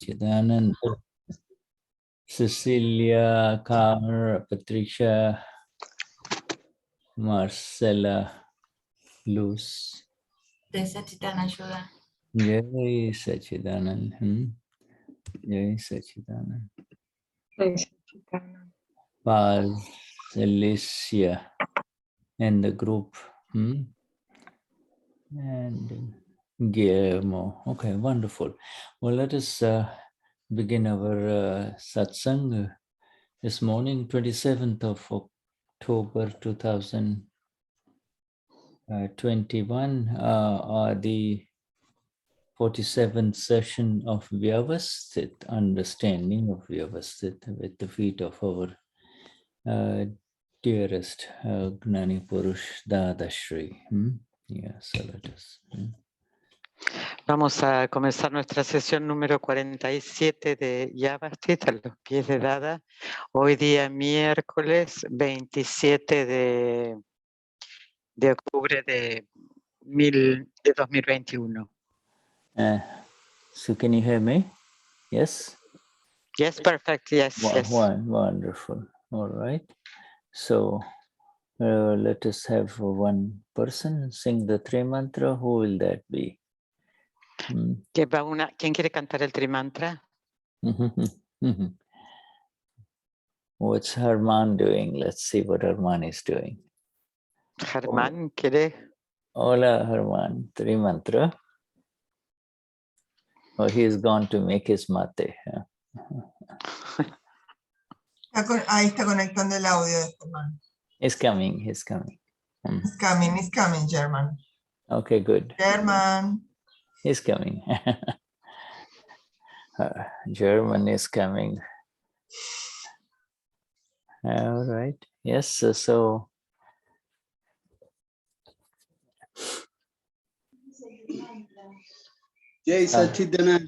Chidanand, Cecilia, Carr, Patricia, Marcella, Luz. Jai Sachidanand. Jai Sachidanand. Paz, Alicia, and the group. And Guillermo. Okay, wonderful. Well, let us begin our satsang this morning, 27th of October 2021, the 47th session of Vyavasthit, understanding of Vyavasthit with the feet of our dearest Gnani Purush Dadashri. Yeah, so let us. Vamos a comenzar nuestra sesión número 47 de Vyavasthit, a los pies de Dada. Hoy día miércoles 27 de octubre de 2021. So can you hear me? Yes? Yes, perfect. Yes, yes. Wonderful. All right. So let us have one person sing the Trimantra. Who will that be? ¿Quién quiere cantar el Trimantra? What's Herman doing? Let's see what Herman is doing. Germán, ¿quiere? Hola, Herman. Trimantra. Oh, he's gone to make his mate. Ahí está conectando el audio de Germán. He's coming. It's coming, German. Okay, good. German. He's coming. German is coming. All right. Yes. So. Jai Sachidanand.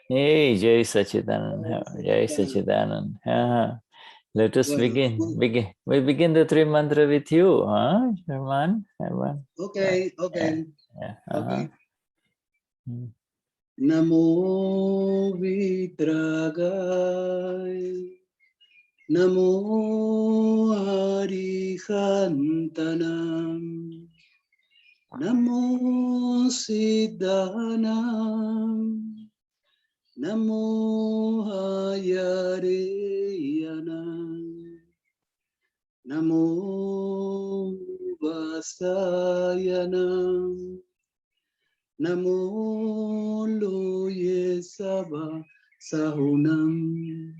Hey, Jai Sachidanand. Jai Sachidanand. Let us begin. We begin the three mantra with you, huh, Herman? Okay. Okay. Namo Vitragaya, Namo Arihantanam, Namo Siddhanam, Namo Hayareyanam, Namo Vasayanam, Namo Loye Saba Sahunam,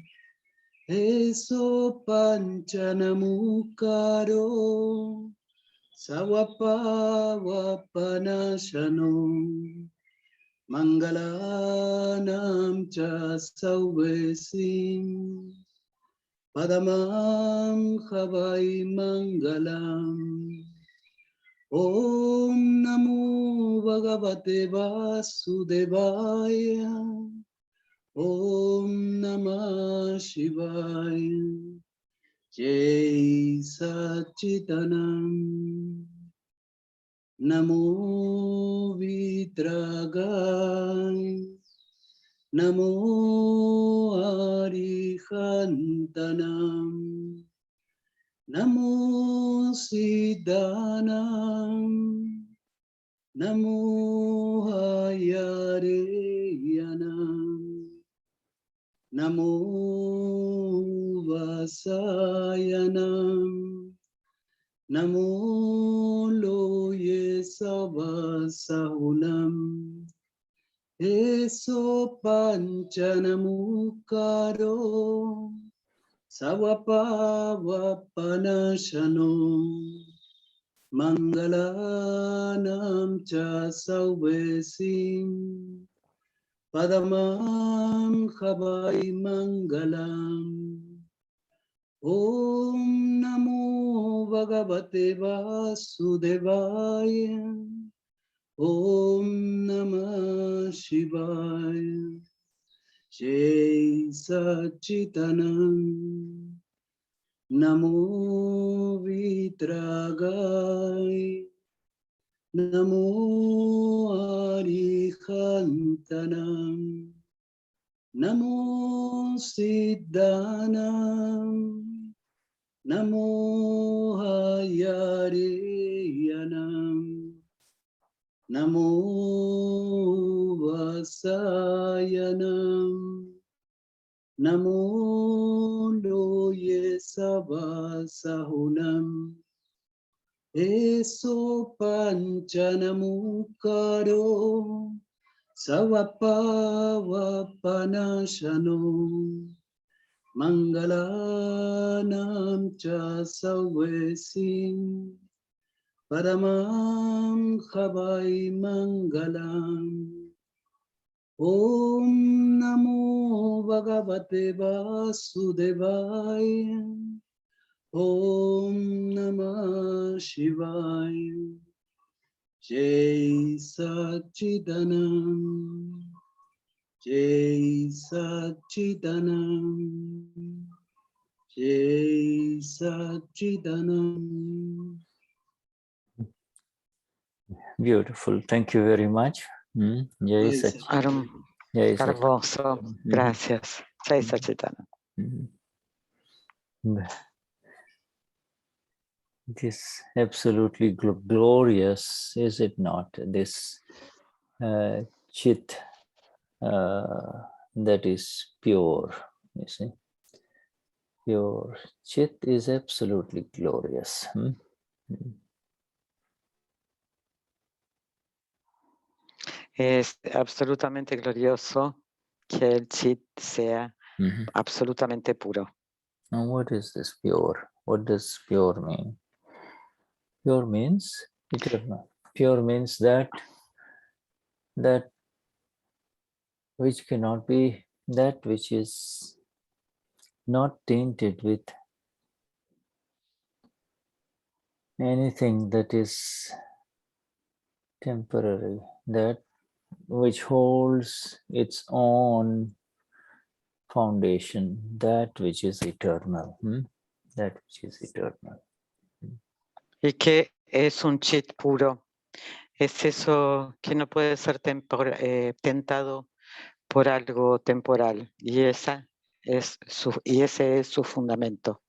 Eso Panchanamukaro, Sawapa Wapanashano, Mangalanam Cha Sauvesim, Padamam Havai Mangalam. Om Namo Bhagavate Vasudevaya. Om Namah Shivaya. Jai Sachidanand. Namo Vitragaya. Namo Arihantanam. Namo Siddhanam, Namo Hayareyanam, Namo Vasayanam, Namo Loye Savasahunam, Eso Panchanamukaro, Sawapa Wapanashano, Mangalanam Cha Sauvesim, Padamam Havai Mangalam. Om Namo Bhagavate Vasudevaya. Om Namah Shivaya. Jai Sachidanand. Namo Vitragaya. Namo Arihantanam. Namo Siddhanam, Namo Hayariyanam, Namo Vasayanam, Namo Loye Sabasahunam, Eso Panchanamukaro, Savapavapanashano, Mangalanam cha Savesim, Paramam Havai Mangalam. Om Namo Bhagavate Vasudevaya. Om Namah Shivaya. Jai Satchidanam. Jai Satchidanam. Jai Satchidanam. Beautiful. Thank you very much. Jai Jai Sach. Satchidanam. Jai Sach. Hermoso. Gracias. Jai Satchitana. It is absolutely glorious, is it not? This chit that is pure, you see. Pure chit is absolutely glorious. Es absolutamente glorioso que el chit sea absolutamente puro. Now, what is this pure? What does pure mean? Pure means eternal. Pure means that which cannot be, that which is not tainted with anything that is temporary, that which holds its own foundation, that which is eternal. That which is eternal. ¿Y qué es un chit puro? Es eso que no puede ser tentado por algo temporal. Y ese es su fundamento.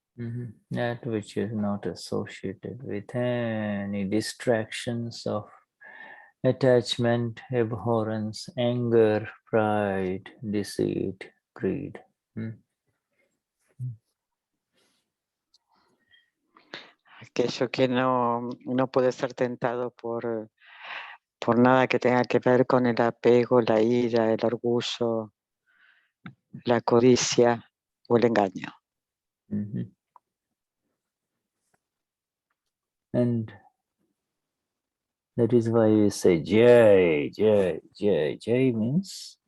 That which is not associated with any distractions of attachment, abhorrence, anger, pride, deceit, greed. Aquello que no puede ser tentado por nada que tenga que ver con el apego, la ira, el orgullo, la codicia o el engaño. And that is why we say Jai, Jai, Jai. Jai means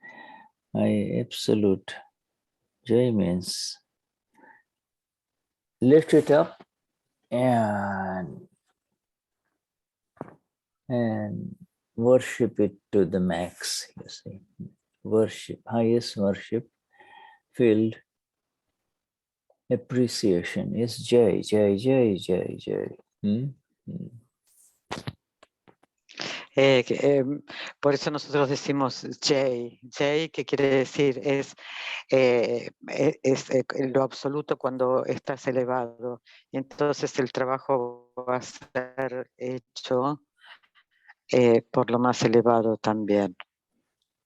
absolute. Jai means lift it up and worship it to the max, you see. Worship, highest worship, filled appreciation is Jai, Jai, Jai, Jai, Jai. Por eso nosotros decimos Jai. Jai, que quiere decir es lo absoluto cuando estás elevado. Y entonces el trabajo va a ser hecho por lo más elevado también.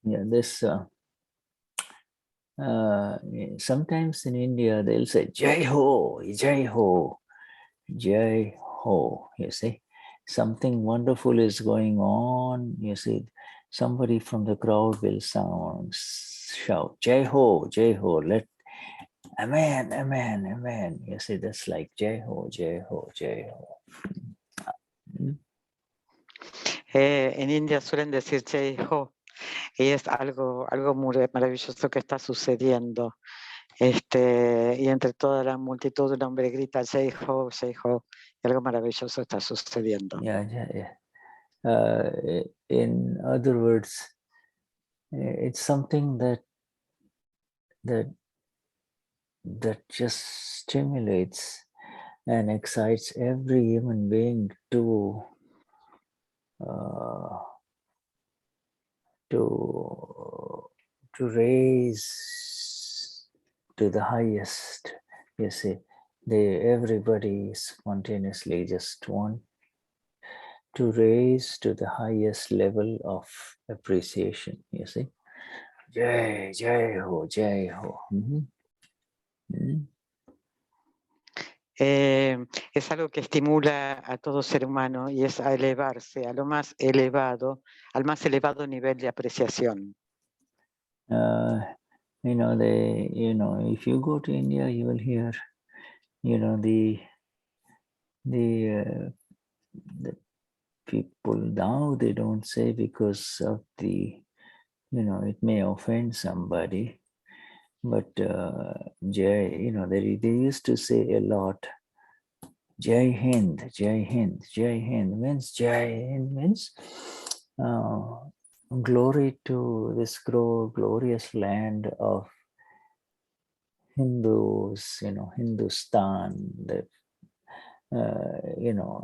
Yeah, this sometimes in India they'll say Jai Ho, Jai Ho, Jai Ho. You see, something wonderful is going on. You see, somebody from the crowd will shout Jai Ho, Jai Ho. Let Amen, Amen, Amen. You see, that's like Jai Ho, Jai Ho, Jai Ho. En India suelen decir Jai Ho. Y es algo muy maravilloso que está sucediendo. Y entre toda la multitud un hombre grita Jai Ho, Jai Ho. Y algo maravilloso está sucediendo. Yeah. In other words, it's something that just stimulates and excites every human being to raise to the highest. You see, everybody spontaneously just want to raise to the highest level of appreciation. You see, Jai, Jai Ho, Jai Ho. Es algo que estimula a todo ser humano y es a elevarse a lo más elevado, al más elevado nivel de apreciación. If you go to India, you will hear, the people now, they don't say because of the, it may offend somebody, but Jai, they used to say a lot, Jai Hind, Jai Hind, Jai Hind means glory to this glorious land of Hindus, Hindustan.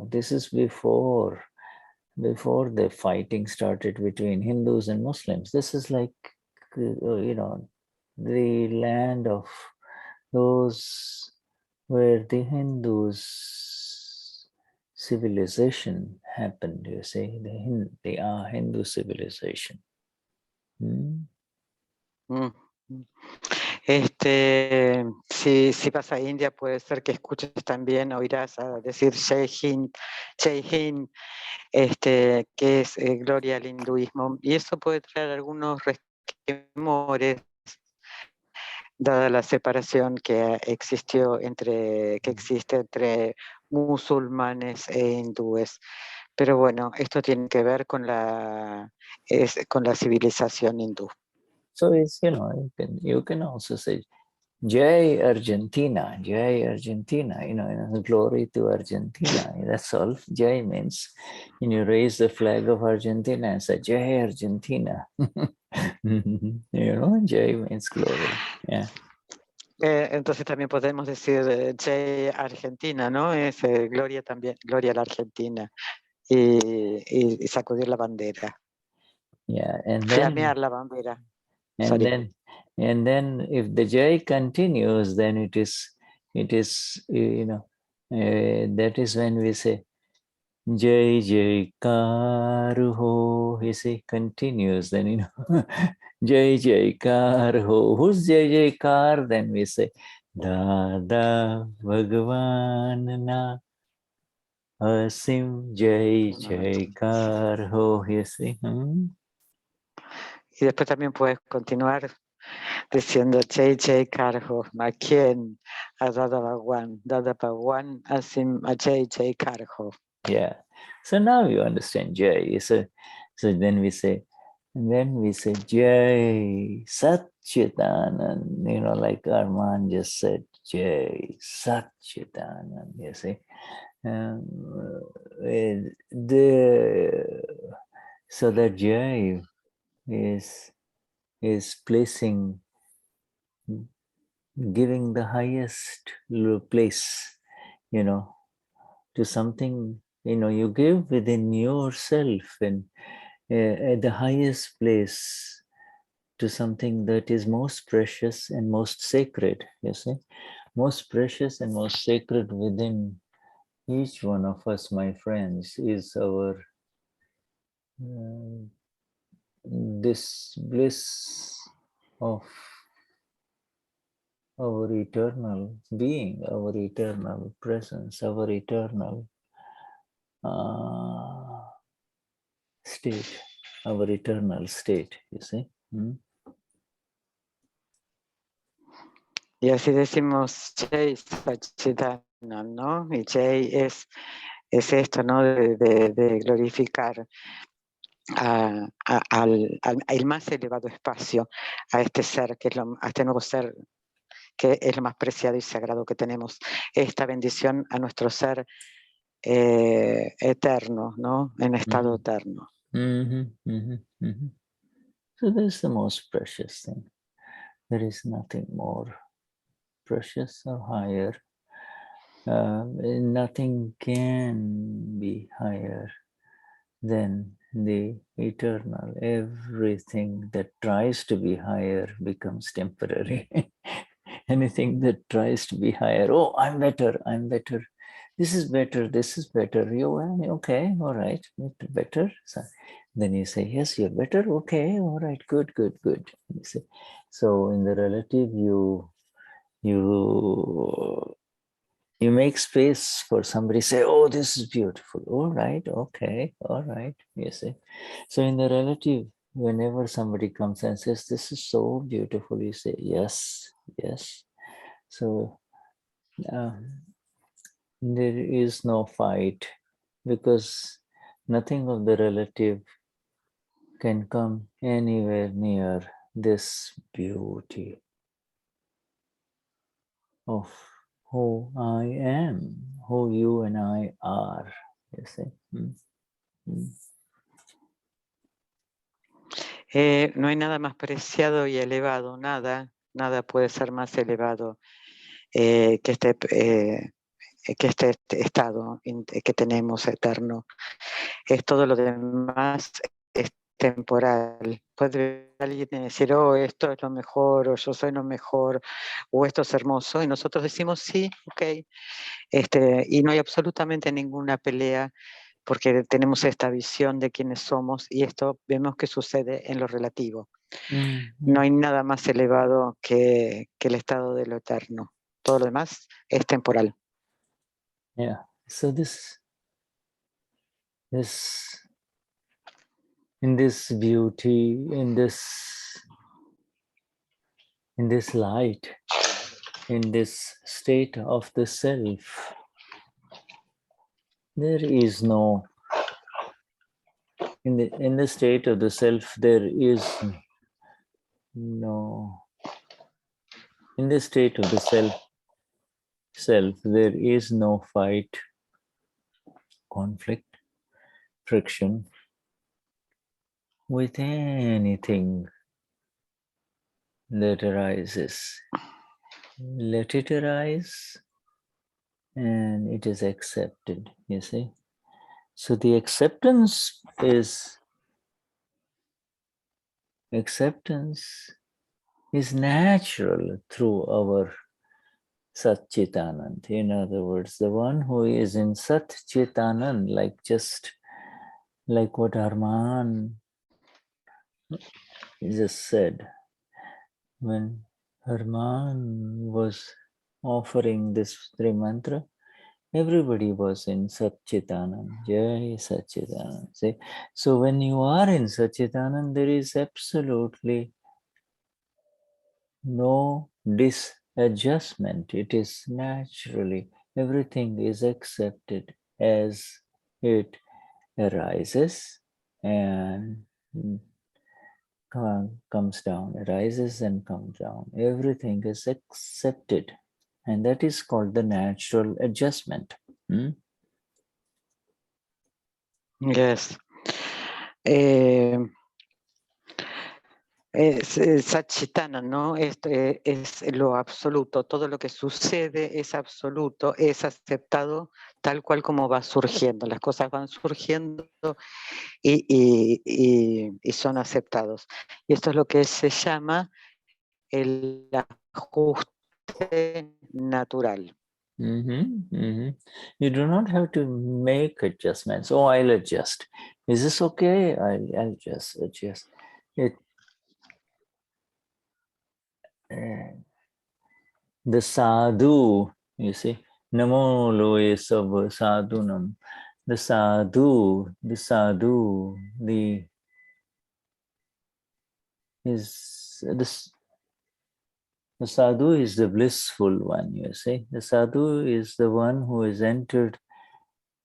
This is before the fighting started between Hindus and Muslims. This is like, the land of those where the Hindus civilization happened, you see, the Hindu civilization. Si vas a India, puede ser que escuches también, oirás a decir Jai Hind, que es gloria al hinduismo. Y eso puede traer algunos resquemores, dada la separación que existe entre musulmanes e hindúes. Pero bueno, esto tiene que ver con la civilización hindú. So it's, you can also say Jai Argentina, glory to Argentina. That's all. Jai means, you raise the flag of Argentina and say Jai Argentina. Jai means glory. Yeah. Entonces también podemos decir Jai Argentina, ¿no? Es gloria también, gloria a la Argentina. Y sacudir la bandera. Yeah, and then flamear la bandera. And then if the Jai continues, then it is that is when we say Jai Jai Kar Ho. You see, continues, then Jai Jai Kar Ho. Who's Jai Jai Kar? Then we say Dada Bhagwan Na Asim Jai Jai Kar Ho. You see. Y después también puedes continuar diciendo Jai Jai Karho, ¿a quién? A Dada Bhagwan, Asim a Jai Jai Karho. Yeah. So now you understand Jai. So then we say Jai Satchitanand, like Arman just said, Jai Satchitanand, you see. So that Jai is placing, giving the highest place, to something, you give within yourself and at the highest place to something that is most precious and most sacred, you see. Most precious and most sacred within each one of us, my friends, is our this bliss of our eternal being, our eternal presence, our eternal state, our eternal state, you see. Y así decimos Jai Satchitanand, ¿no? Y Jai es esto, ¿no? De glorificar al más elevado espacio, a este ser, a este nuevo ser, que es lo más preciado y sagrado que tenemos. Esta bendición a nuestro ser eterno, ¿no? En estado eterno. So that's the most precious thing. There is nothing more precious or higher. Nothing can be higher than the eternal. Everything that tries to be higher becomes temporary. anything that tries to be higher. Oh, I'm better. This is better. You're okay, all right, better. So then you say, yes, you're better. Okay, all right, good. You see. So in the relative, you make space for somebody say, oh, this is beautiful. All right, okay, all right, you see. So in the relative, whenever somebody comes and says, this is so beautiful, you say, yes. So there is no fight because nothing of the relative can come anywhere near this beauty of who I am, who you and I are, you see. No hay nada más preciado y elevado, nada puede ser más elevado que este estado que tenemos eterno. Es todo lo demás es temporal. Puede alguien decir, oh, esto es lo mejor, o yo soy lo mejor, o esto es hermoso, y nosotros decimos, sí, ok, y no hay absolutamente ninguna pelea, porque tenemos esta visión de quiénes somos, y esto vemos que sucede en lo relativo. No hay nada más elevado que el estado de lo eterno. Todo lo demás es temporal. Yeah. So this in this beauty, in this light, in this state of the self, there is no, in the state of the self, there is no, in the state of the self, there is no fight, conflict, friction with anything that arises. Let it arise and it is accepted, you see. So the acceptance is natural through our Sat Chitanand. In other words, the one who is in Sat Chitanand, just like what Arman just said, when Arman was offering this three mantra, everybody was in Satchitanand. Jai Satchitanand. See? So when you are in Satchitanand, there is absolutely no disadjustment. It is naturally, everything is accepted as it arises and comes down, arises and comes down. Everything is accepted. And that is called the natural adjustment. Yes. Satchitana, ¿no? Es lo absoluto, todo lo que sucede es absoluto, es aceptado tal cual como va surgiendo. Las cosas van surgiendo y son aceptados. Y esto es lo que se llama el ajuste natural. You do not have to make adjustments. Oh, I'll adjust. Is this okay? I'll just adjust. The sadhu, you see, namo loe sab sadhunam. The sadhu, the sadhu is the blissful one, you see. The sadhu is the one who has entered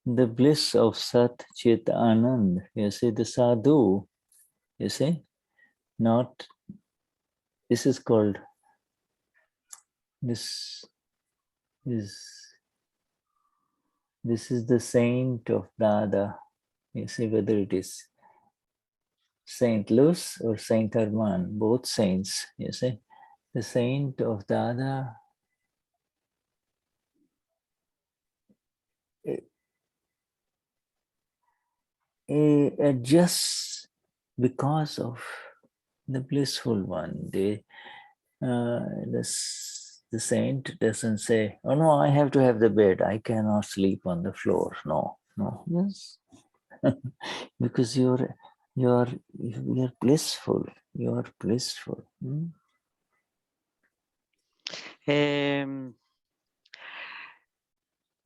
the bliss of Sat Chit Anand. You see, the sadhu, you see, this is called, this is the saint of Dada. You see, whether it is Saint Louis or Saint Armand, both saints, you see. The saint of Dada adjusts because of the blissful one. The The saint doesn't say, "Oh no, I have to have the bed. I cannot sleep on the floor." No, no. Yes, because you're blissful. You're blissful.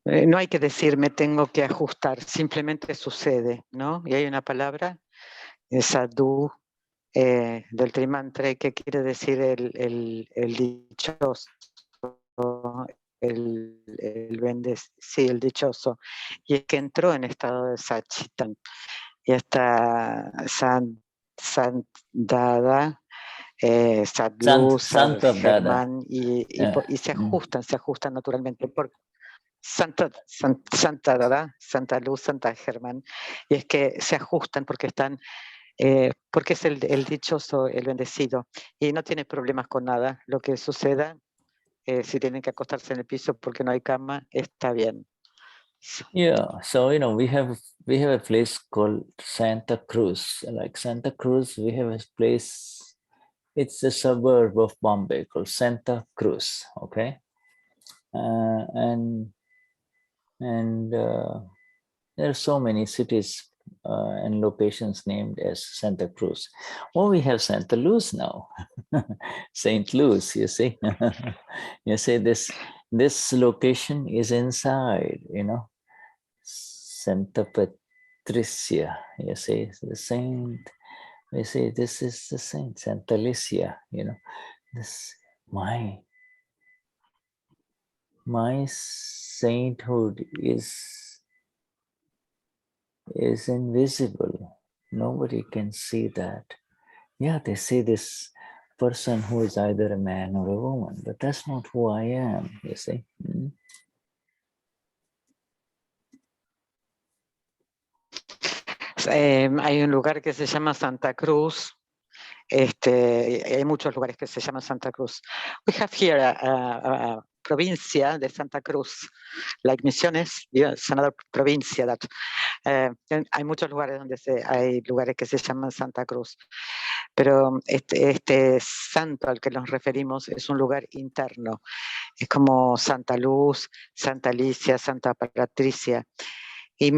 No hay que decir me tengo que ajustar, simplemente sucede, ¿no? Y hay una palabra, sadhu, del Trimantre, que quiere decir el dichoso, el dichoso, y es que entró en estado de Sachitan, y hasta Sandada, Sadlu, Germán, y se ajustan naturalmente. Santa Dada, Santa Luz, Santa Germán, y es que se ajustan porque están, porque es el dichoso, el bendecido, y no tiene problemas con nada. Lo que suceda, si tienen que acostarse en el piso porque no hay cama, está bien. Yeah, so we have a place called Santa Cruz. Like Santa Cruz, we have a place. It's a suburb of Bombay called Santa Cruz. Okay, and there are so many cities and locations named as Santa Cruz. Well, we have Santa Luz now, Saint Louis. You see, you see this location is inside. Santa Patricia. You see, the saint. We say this is the saint, Santa Alicia. This my sainthood is invisible. Nobody can see that. Yeah, they say this person who is either a man or a woman, but that's not who I am, you see. Hay un lugar que se llama Santa Cruz. Hay muchos lugares que se llaman Santa Cruz. We have here a provincia de Santa Cruz, like Misiones, it's another provincia that hay muchos lugares donde hay lugares que se llaman Santa Cruz, pero este santo al que nos referimos es un lugar interno, es como Santa Luz, Santa Alicia, Santa Patricia, y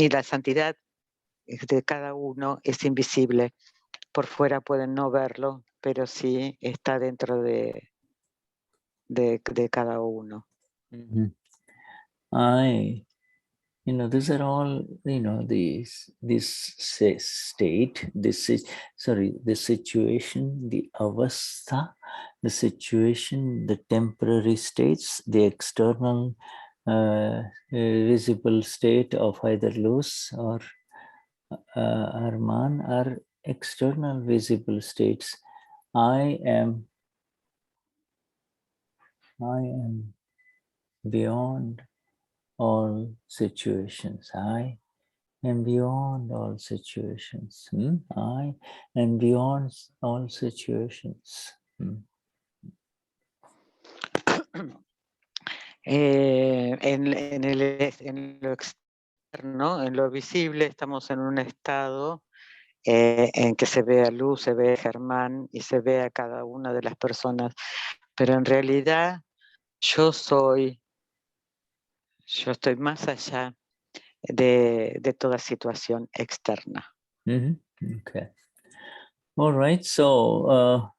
la santidad de cada uno es invisible. Por fuera pueden no verlo, pero sí está dentro de cada uno. These are all, this state, the situation, the avastha, the situation, the temporary states, the external visible state of either loose or man are external visible states. I am beyond all situations. I am beyond all situations. I am beyond all situations. En lo externo, en lo visible, estamos en un estado en que se ve a Luz, se ve a Germán y se ve a cada una de las personas, pero en realidad yo estoy más allá de toda situación externa. Okay. All right. So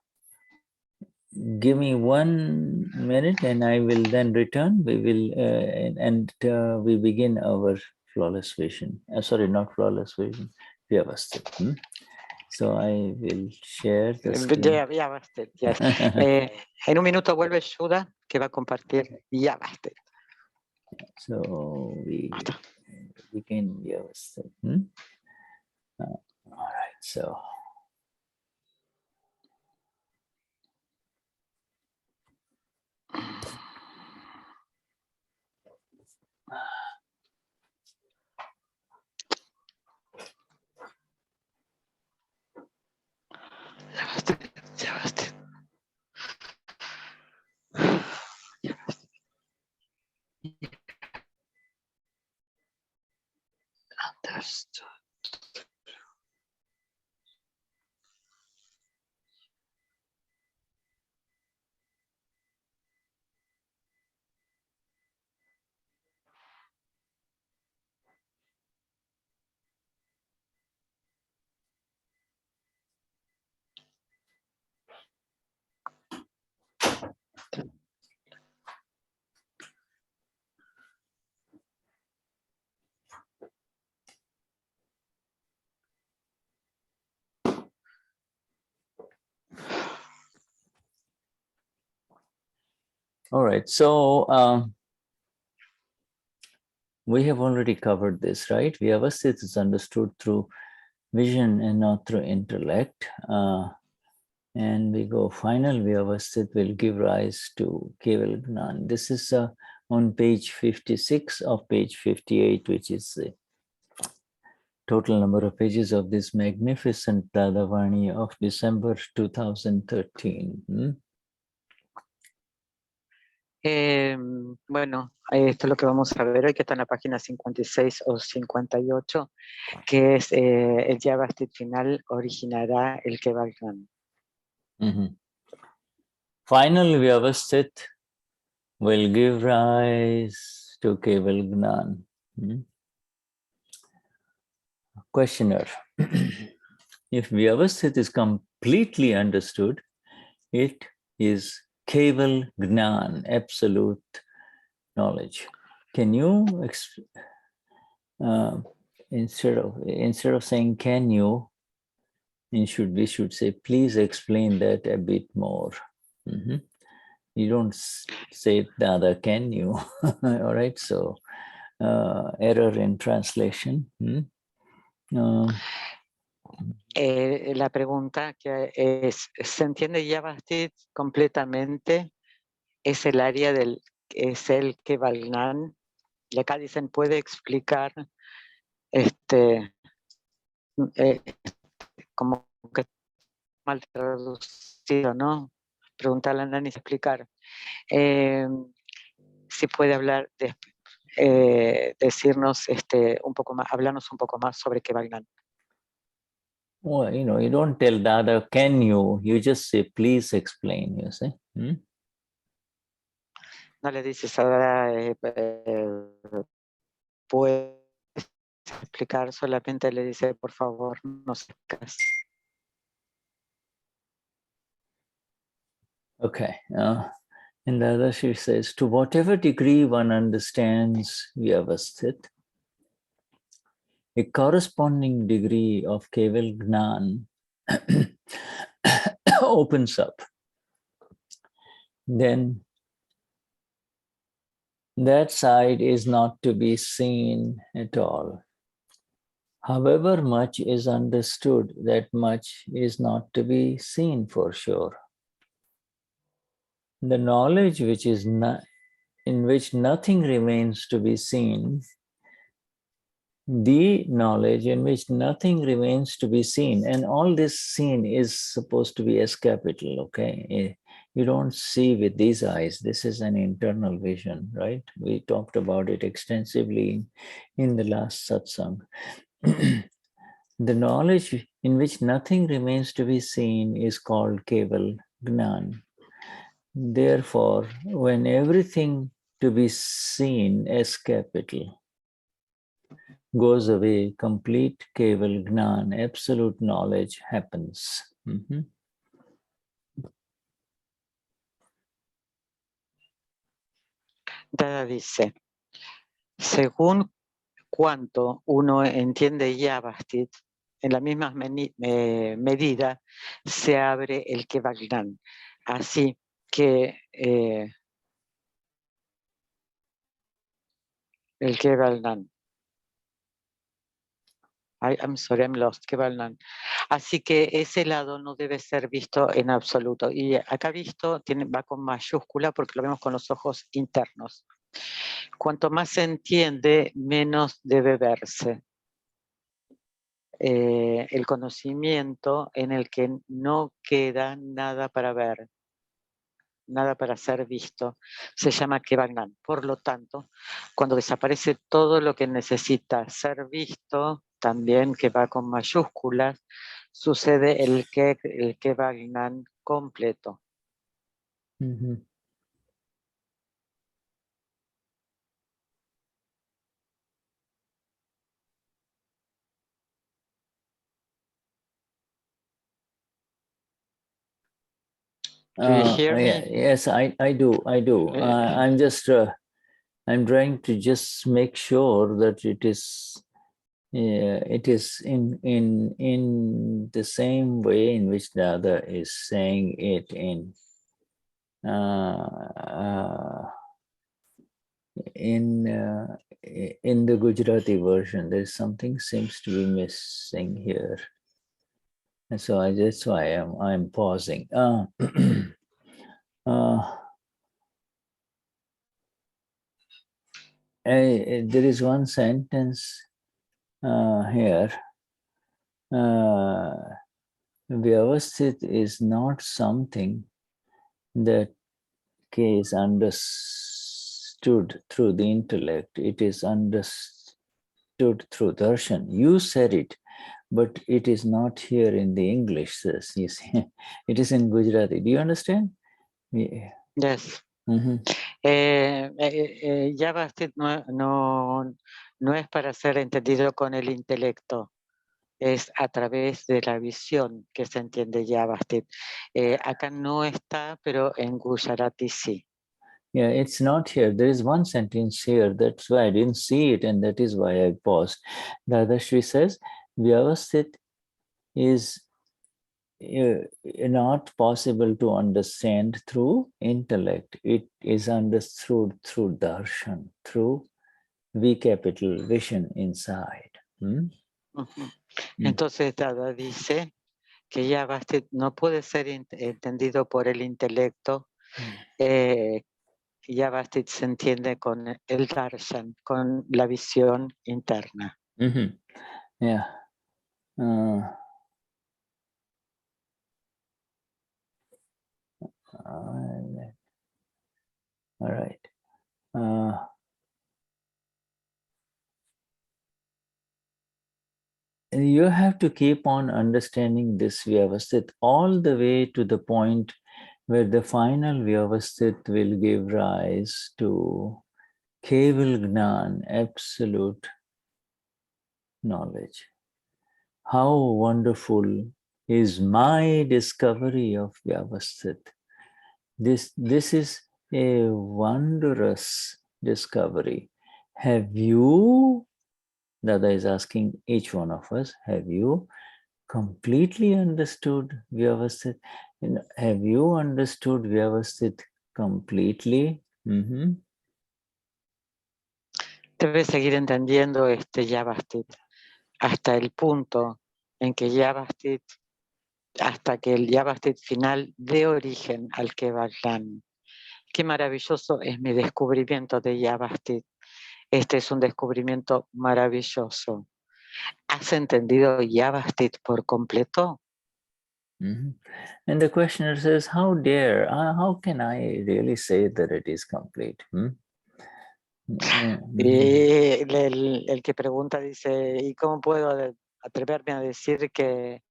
give me 1 minute and I will then return. We will we begin our flawless vision. Sorry, not flawless vision. Vyavasthit. So I will share the screen. Vyavasthit, yes. En un minuto vuelve Shuddha que va a compartir Vyavasthit. So we begin Vyavasthit. All right. So. Vyavasthit. Understood. All right, so we have already covered this, right? Vyavasthit is understood through vision and not through intellect. And we go, final Vyavasthit will give rise to keval Gnan. This is on page 56 of page 58, which is the total number of pages of this magnificent Dadavani of December 2013. Bueno, esto es lo que vamos a ver hoy, que está en la página 56 o 58, que es el Vyavasthit final originará el keval Gnan. Final Vyavasthit will give rise to keval Gnan. Questioner. If Vyavasthit is completely understood, it is keval Gnan, absolute knowledge. Can you, instead of saying can you, we should say please explain that a bit more. You don't say Dada, can you? All right, so error in translation. La pregunta que es, ¿se entiende Vyavasthit completamente? Es el área del, es el keval Gnan. Y acá dicen, ¿puede explicar como que mal traducido, ¿no? Preguntarle a Gnani explicar. Si puede hablar, decirnos un poco más, hablarnos un poco más sobre keval Gnan. Well, you don't tell Dada, can you? You just say, please explain, you say. No le dices ahora, puedes explicar, solamente le dice, por favor, no se explicas. Okay. And Dadashri says, to whatever degree one understands Vyavasthit, a corresponding degree of keval Gnan opens up. Then that side is not to be seen at all. However much is understood, that much is not to be seen for sure. The knowledge which is not, in which nothing remains to be seen, the knowledge in which nothing remains to be seen, and all this seen is supposed to be S capital, okay? You don't see with these eyes. This is an internal vision, right? We talked about it extensively in the last satsang. The knowledge in which nothing remains to be seen is called keval Gnan. Therefore, when everything to be seen, S capital, goes away, complete keval Gnan, absolute knowledge happens. Dada dice, según cuanto uno entiende Vyavasthit, en la misma medida se abre el keval Gnan. Así que el keval Gnan. I'm sorry, I'm lost. Keval Gnan. Así que ese lado no debe ser visto en absoluto. Y acá visto va con mayúscula porque lo vemos con los ojos internos. Cuanto más se entiende, menos debe verse. El conocimiento en el que no queda nada para ver, nada para ser visto, se llama keval Gnan. Por lo tanto, cuando desaparece todo lo que necesita ser visto, también que va con mayúsculas, sucede el keval Gnan completo. Do you hear me? Yes, I do. I'm just, I'm trying to just make sure that it is in the same way in which the other is saying it in in the Gujarati version, there's something seems to be missing here. And so that's why I'm pausing. There is one sentence here. Vyavasthit is not something that is understood through the intellect. It is understood through darshan. You said it, but it is not here in the English, sis. You see, it is in Gujarati. Do you understand? Yeah. Yes. Vyavasthit no es para ser entendido con el intelecto, es a través de la visión que se entiende Vyavasthit. Acá no está, pero en Gujarati sí. Yeah, it's not here. There is one sentence here. That's why I didn't see it, and that is why I paused. Dadashri says, Vyavasthit is not possible to understand through intellect. It is understood through darshan, through V capital vision inside. Entonces Dada dice que Vyavasthit no puede ser entendido por el intelecto. Vyavasthit se entiende con el darshan, con la visión interna. Yeah. All right. You have to keep on understanding this Vyavasthit all the way to the point where the final Vyavasthit will give rise to keval Gnan, absolute knowledge. How wonderful is my discovery of Vyavasthit. This is a wondrous discovery. Have you, Dada is asking each one of us, have you completely understood Vyavasthit? Have you understood Vyavasthit completely? Debe seguir entendiendo este Vyavasthit hasta el punto en que Vyavasthit, hasta que el Vyavasthit final dé origen al keval Gnan. Qué maravilloso es mi descubrimiento de Vyavasthit. Este es un descubrimiento maravilloso. ¿Has entendido Vyavasthit por completo? And the questioner says, how can I really say that it is complete? El que pregunta dice, ¿y cómo puedo atreverme a decir que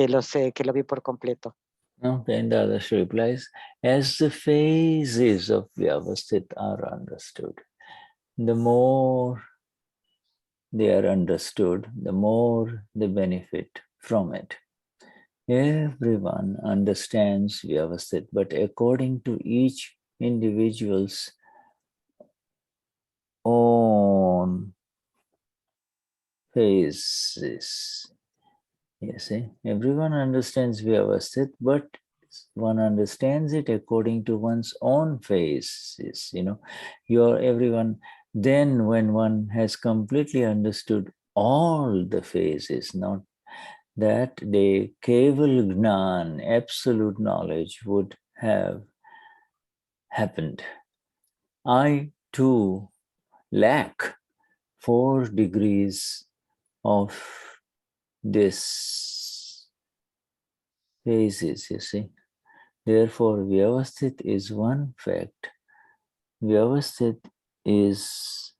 lo sé, que lo vi por completo? Okay, and the other replies, as the phases of Vyavasthit are understood, the more they are understood, the more they benefit from it. Everyone understands Vyavasthit, but according to each individual's own phases. You see, everyone understands Vyavasthit, but one understands it according to one's own phases. You know, everyone. Then, when one has completely understood all the phases, not that the keval Gnan, absolute knowledge, would have happened. I too lack 4 degrees of this phases, you see. Therefore, Vyavasthit is one fact. Vyavasthit is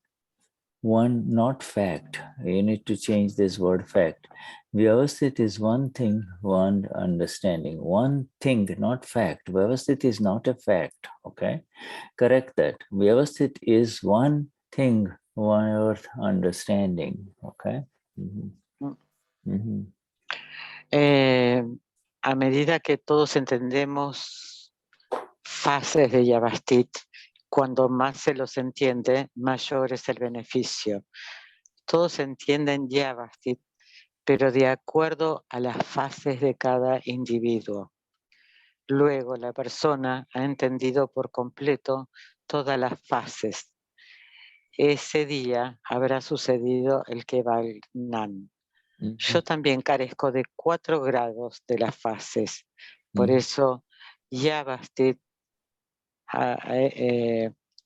one, not fact. You need to change this word fact. Vyavasthit is one thing, one understanding. One thing, not fact. Vyavasthit is not a fact, okay? Correct that. Vyavasthit is one thing, one earth understanding, okay? A medida que todos entendemos fases de Vyavasthit, cuando más se los entiende, mayor es el beneficio. Todos entienden Vyavasthit, pero de acuerdo a las fases de cada individuo. luego la persona ha entendido por completo todas las fases. Ese día habrá sucedido el keval Gnan. Yo también carezco de 4 grados de las fases. Por eso, Vyavasthit,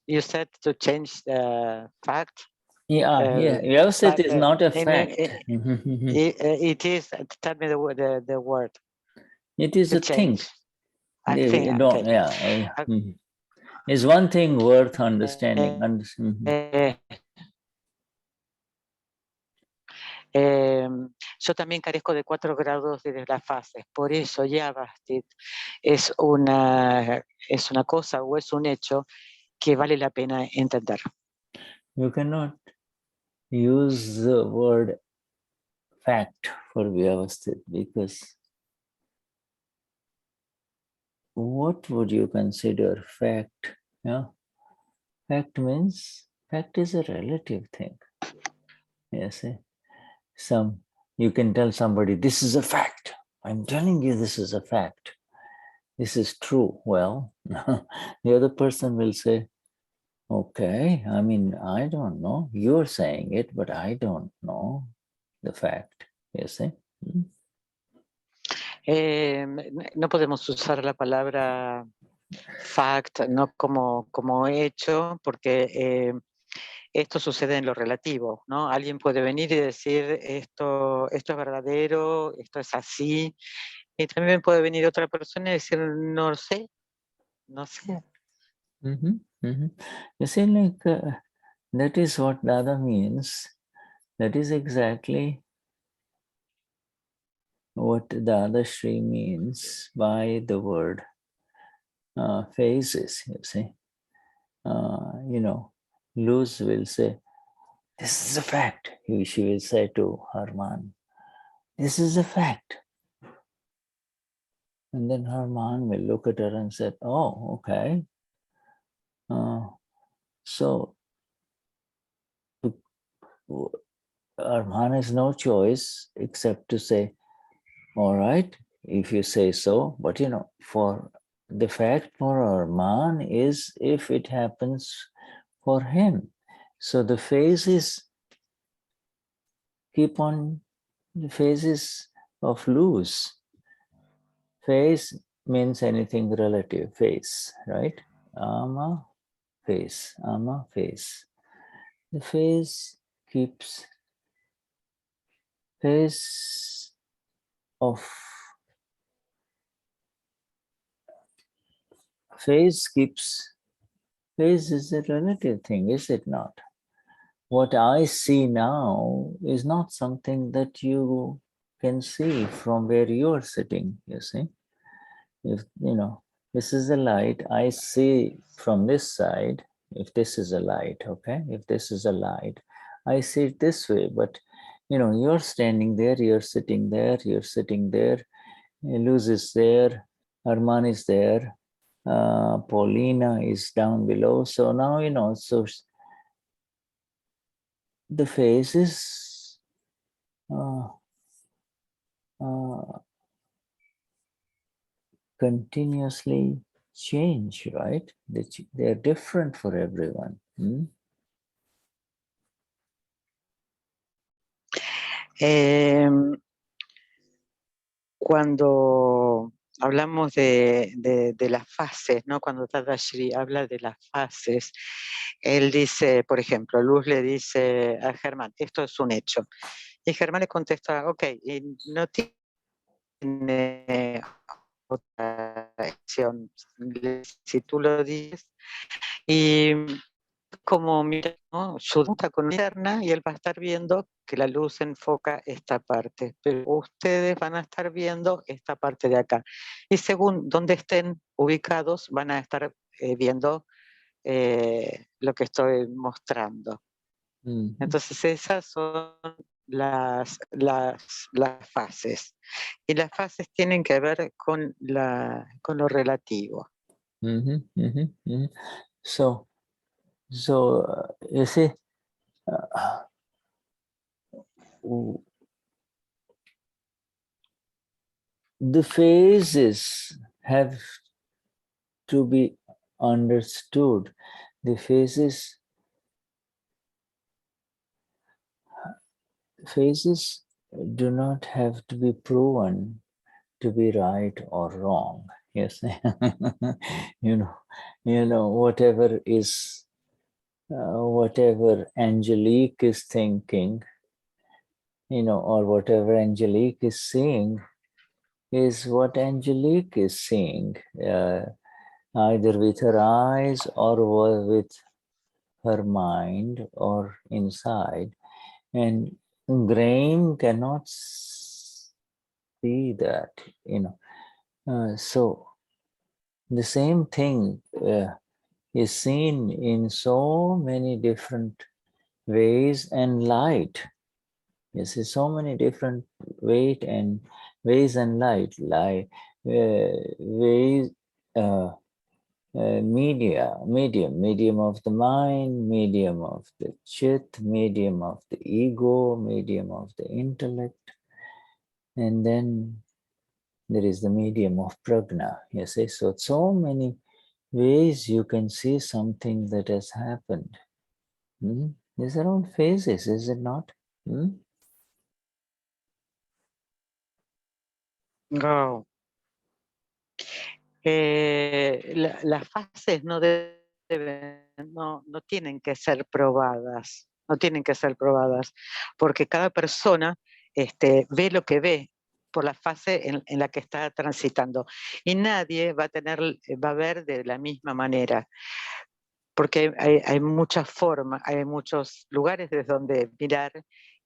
you said to change the fact. Yeah, Vyavasthit is not a fact. It is, tell me the word. It is a thing. I think, Don't, okay. yeah. It's one thing worth understanding. Yo también carezco de 4 grados de las fases. Por eso Vyavasthit es una cosa o es un hecho que vale la pena entender. You cannot use the word fact for Vyavasthit because what would you consider fact? Yeah, fact is a relative thing. Yes, you can tell somebody, this is a fact. I'm telling you, this is a fact. This is true. Well, the other person will say, okay, I mean, I don't know. You're saying it, but I don't know the fact. You see? No podemos usar la palabra fact no como hecho, porque esto sucede en lo relativo, ¿no? Alguien puede venir y decir esto es verdadero, esto es así, y también puede venir otra persona y decir no sé. You see, like that is what Dada means. That is exactly what Dadashri means by the word phases, you see. Luz will say, this is a fact. She will say to her man, this is a fact. And then her man will look at her and say, oh, okay. So Arman has no choice except to say, all right, if you say so, but for the fact for Arman is if it happens for him. So the phases keep on, the phases of Luz. Phase means anything relative, phase, right? Ama, phase, ama, phase. The phase keeps, phase is a relative thing, is it not? What I see now is not something that you can see from where you're sitting, you see. If, this is a light, I see from this side, if this is a light, okay? If this is a light, I see it this way, but you're standing there, you're sitting there, Luz is there, Arman is there, Paulina is down below. So now, so the phases continuously change, right? They're different for everyone. Cuando hablamos de las fases, ¿no? Cuando Dadashri habla de las fases, él dice, por ejemplo, Luz le dice a Germán, esto es un hecho. Y Germán le contesta, ok, y no tiene otra acción. Si tú lo dices, y como mira, ¿no? Shuddha está con linterna y él va a estar viendo que la luz enfoca esta parte, pero ustedes van a estar viendo esta parte de acá. Y según donde estén ubicados, van a estar viendo lo que estoy mostrando. Entonces esas son las fases. Y las fases tienen que ver con lo relativo. So you see, the phases have to be understood. The phases do not have to be proven to be right or wrong. Yes, you know, whatever Angelique is thinking, or whatever Angelique is seeing, is what Angelique is seeing, either with her eyes or with her mind or inside. And Graham cannot see that, so the same thing is seen in so many different ways and light. You see, so many different ways and light, ways, medium of the mind, medium of the chit, medium of the ego, medium of the intellect, and then there is the medium of prajna. You see, so many ways you can see something that has happened. These are all phases, is it not? Go. Las fases no tienen que ser probadas, porque cada persona ve lo que ve por la fase en la que está transitando, y nadie va a ver de la misma manera, porque hay muchas formas, hay muchos lugares desde donde mirar,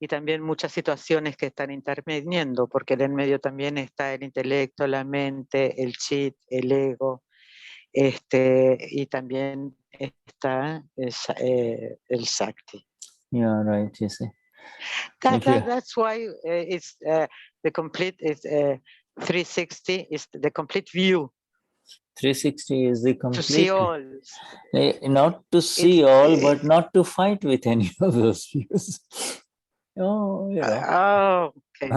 y también muchas situaciones que están interviniendo, porque en el medio también está el intelecto, la mente, el chit, el ego, y también está el Shakti. Yeah, right, you see. That's why it's the complete is 360 is the complete view. 360 is the complete. To see all. Not to see all, but not to fight with any of those views. Oh, Okay.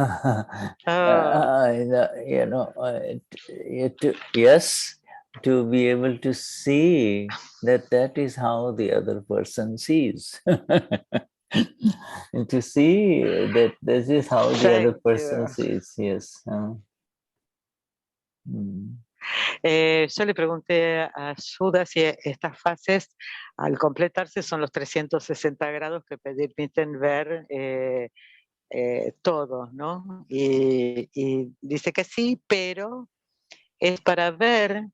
Yes, to be able to see that is how the other person sees. And to see that this is how the other person sees, yes. Yo le pregunté a Shuddha si estas fases al completarse son los 360 grados que permiten ver todo, ¿no? Y dice que sí, pero es para ver,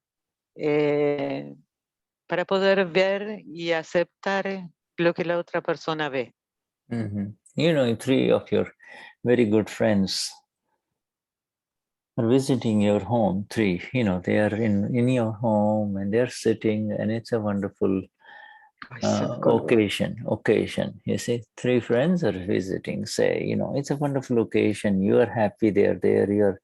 para poder ver y aceptar lo que la otra persona ve. Three of your very good friends are visiting your home. Three, they are in your home and they're sitting, and it's a wonderful occasion. You see, three friends are visiting, say, it's a wonderful occasion. You are happy they're there. You're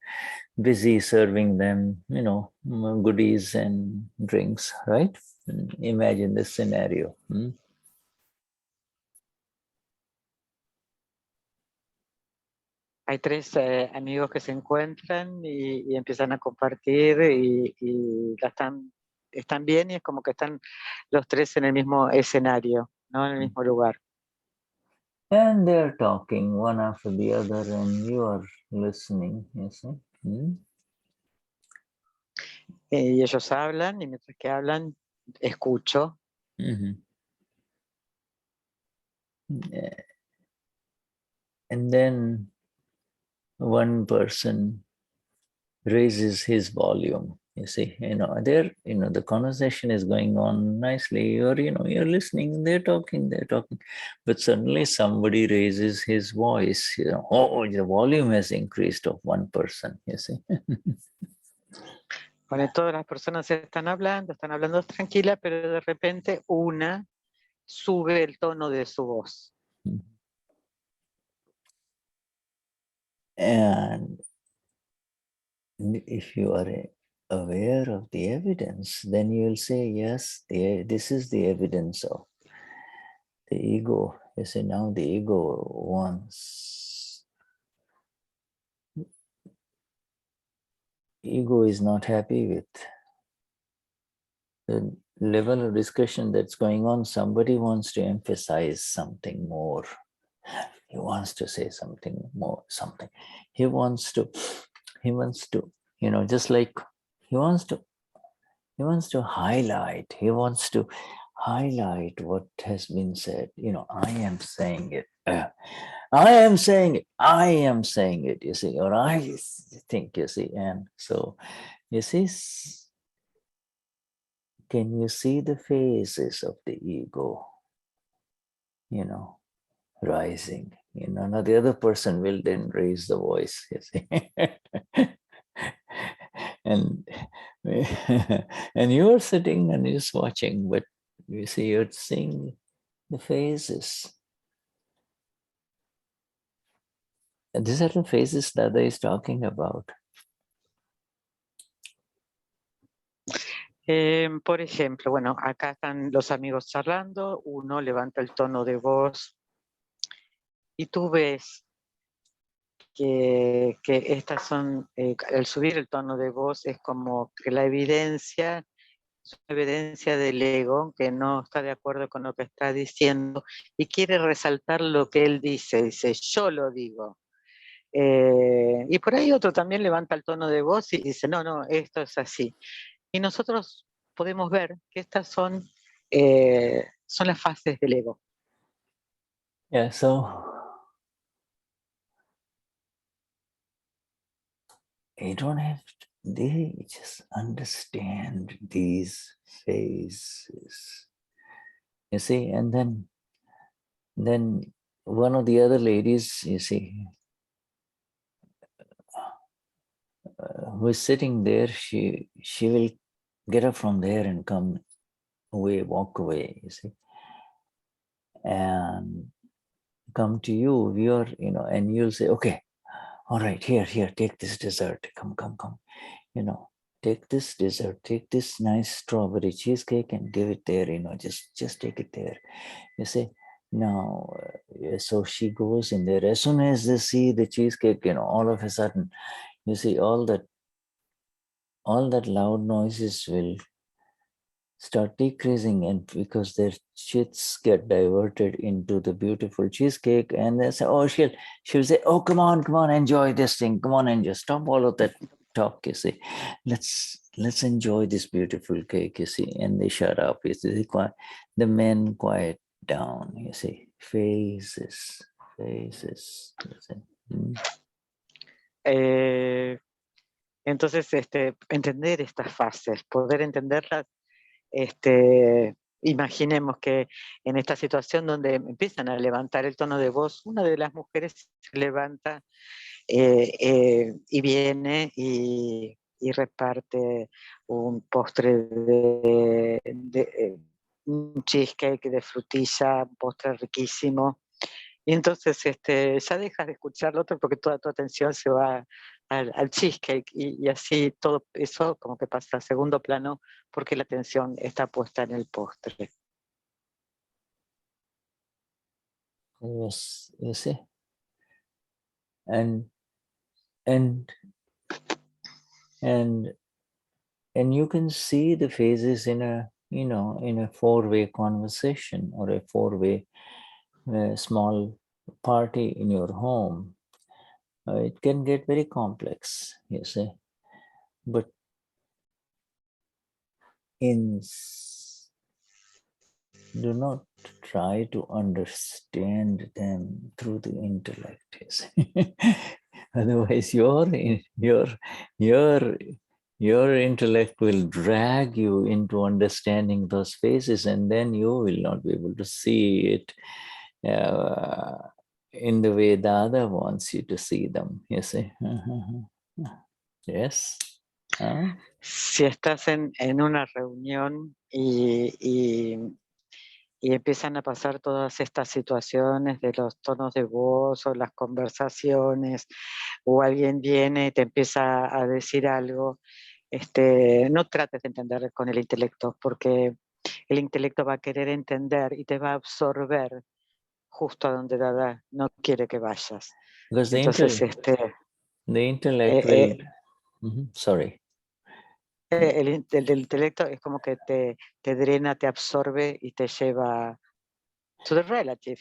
busy serving them, goodies and drinks, right? Imagine this scenario. Hay tres amigos que se encuentran y empiezan a compartir y están bien, y es como que están los tres en el mismo escenario, ¿no? En el mismo lugar. And they're talking one after the other, and you are listening, you see. Y ellos hablan, y mientras que hablan, escucho. And then one person raises his volume. You see, the conversation is going on nicely. You're listening. They're talking. But suddenly somebody raises his voice. The volume has increased of one person. You see. Bueno, todas las personas están hablando tranquila, pero de repente una sube el tono de su voz. And if you are aware of the evidence, then you will say, yes, this is the evidence of the ego. You see, now the ego wants ego is not happy with the level of discussion that's going on. Somebody wants to emphasize something more. He wants to say something more, something. He wants to, just like he wants to highlight. He wants to highlight what has been said. I am saying it. I am saying it. I am saying it, you see, or I think, you see. And so, you see, can you see the phases of the ego, rising? Now the other person will then raise the voice, you see. and you're sitting and just watching, but you see, you're seeing the phases. And these are the phases Dada is talking about. Por ejemplo, bueno, acá están los amigos charlando, uno levanta el tono de voz y tú ves que estas son, el subir el tono de voz es como que la evidencia, es una evidencia del ego que no está de acuerdo con lo que está diciendo y quiere resaltar lo que él dice, yo lo digo. Y por ahí otro también levanta el tono de voz y dice, no, esto es así. Y nosotros podemos ver que estas son las fases del ego. Yeah, so you don't have to, they just understand these phases. You see, and then one of the other ladies, you see, who is sitting there, she will get up from there and come away, walk away, you see, and come to you, and you'll say, okay, all right, here, take this dessert, come, take this dessert, take this nice strawberry cheesecake and give it there, just take it there, you see. Now, so she goes in there. As soon as they see the cheesecake, all of a sudden, you see, all that loud noises will start decreasing, and because their chits get diverted into the beautiful cheesecake, and they say, oh, she'll say, oh, come on, enjoy this thing, come on, and just stop all of that talk, you see. Let's enjoy this beautiful cake, you see. And they shut up, you see. The men quiet down, you see. Phases, you see. Entonces, entender estas fases, poder entenderlas, imaginemos que en esta situación donde empiezan a levantar el tono de voz, una de las mujeres se levanta y viene y reparte un postre de un cheesecake de frutilla, un postre riquísimo. Y entonces ya dejas de escuchar lo otro porque toda tu atención se va al cheesecake y así todo eso como que pasa a segundo plano porque la atención está puesta en el postre. Yes, you see. And you can see the phases in a four-way conversation or a four-way small party in your home. It can get very complex, you see. But do not try to understand them through the intellect, you see. Otherwise, your intellect will drag you into understanding those phases, and then you will not be able to see it in the way the other wants you to see them, you see. Yes. Si estás en una reunión y empiezan a pasar todas estas situaciones de los tonos de voz o las conversaciones, o alguien viene y te empieza a decir algo, no trates de entender con el intelecto, porque el intelecto va a querer entender y te va a absorber justo a donde no quiere que vayas. Because entonces the intellect will Sorry. El intelecto es como que te drena, te absorbe y te lleva to the relative.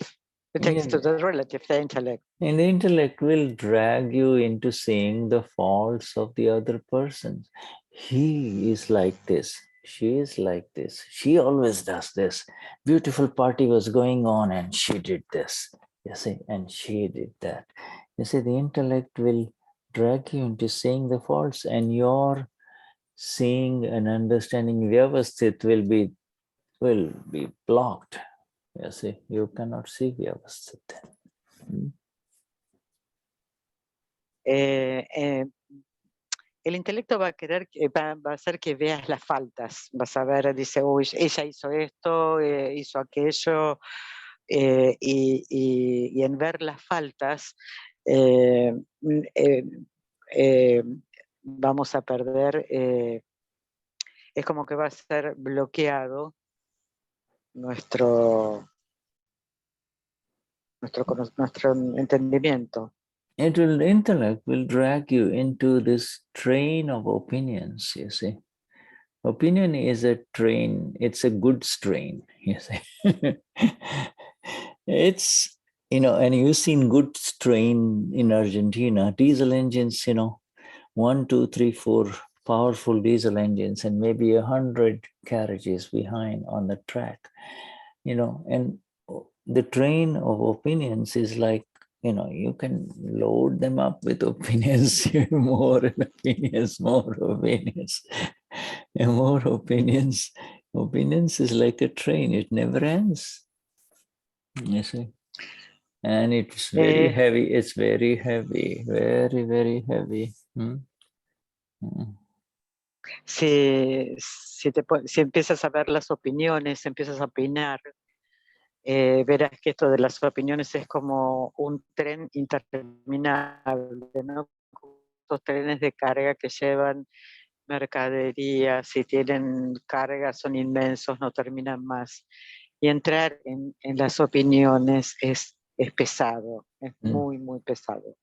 It takes to the relative, the intellect. And the intellect will drag you into seeing the faults of the other person. He is like this. She is like this. She always does this. Beautiful party was going on and she did this. You see, and she did that. You see, the intellect will drag you into seeing the faults, and your seeing and understanding Vyavasthit will be blocked. You see, you cannot see Vyavasthit. El intelecto va a querer, va a hacer que veas las faltas, vas a ver, dice, uy, ella hizo esto, hizo aquello, y en ver las faltas vamos a perder, es como que va a ser bloqueado nuestro entendimiento. Intellect will drag you into this train of opinions, you see. Opinion is a train, it's a goods train, you see. It's, and you've seen goods train in Argentina, diesel engines, 1, 2, 3, 4 powerful diesel engines and maybe 100 carriages behind on the track, and the train of opinions is like, you can load them up with opinions, more opinions, more opinions, and more opinions. Opinions is like a train, it never ends, you see. And it's very heavy, it's very heavy, very, very heavy. Si empiezas a ver las opiniones, empiezas a opinar, verás que esto de las opiniones es como un tren interminable, ¿no? Estos trenes de carga que llevan mercaderías, si tienen carga son inmensos, no terminan más. Y entrar en las opiniones es pesado, es muy, muy pesado.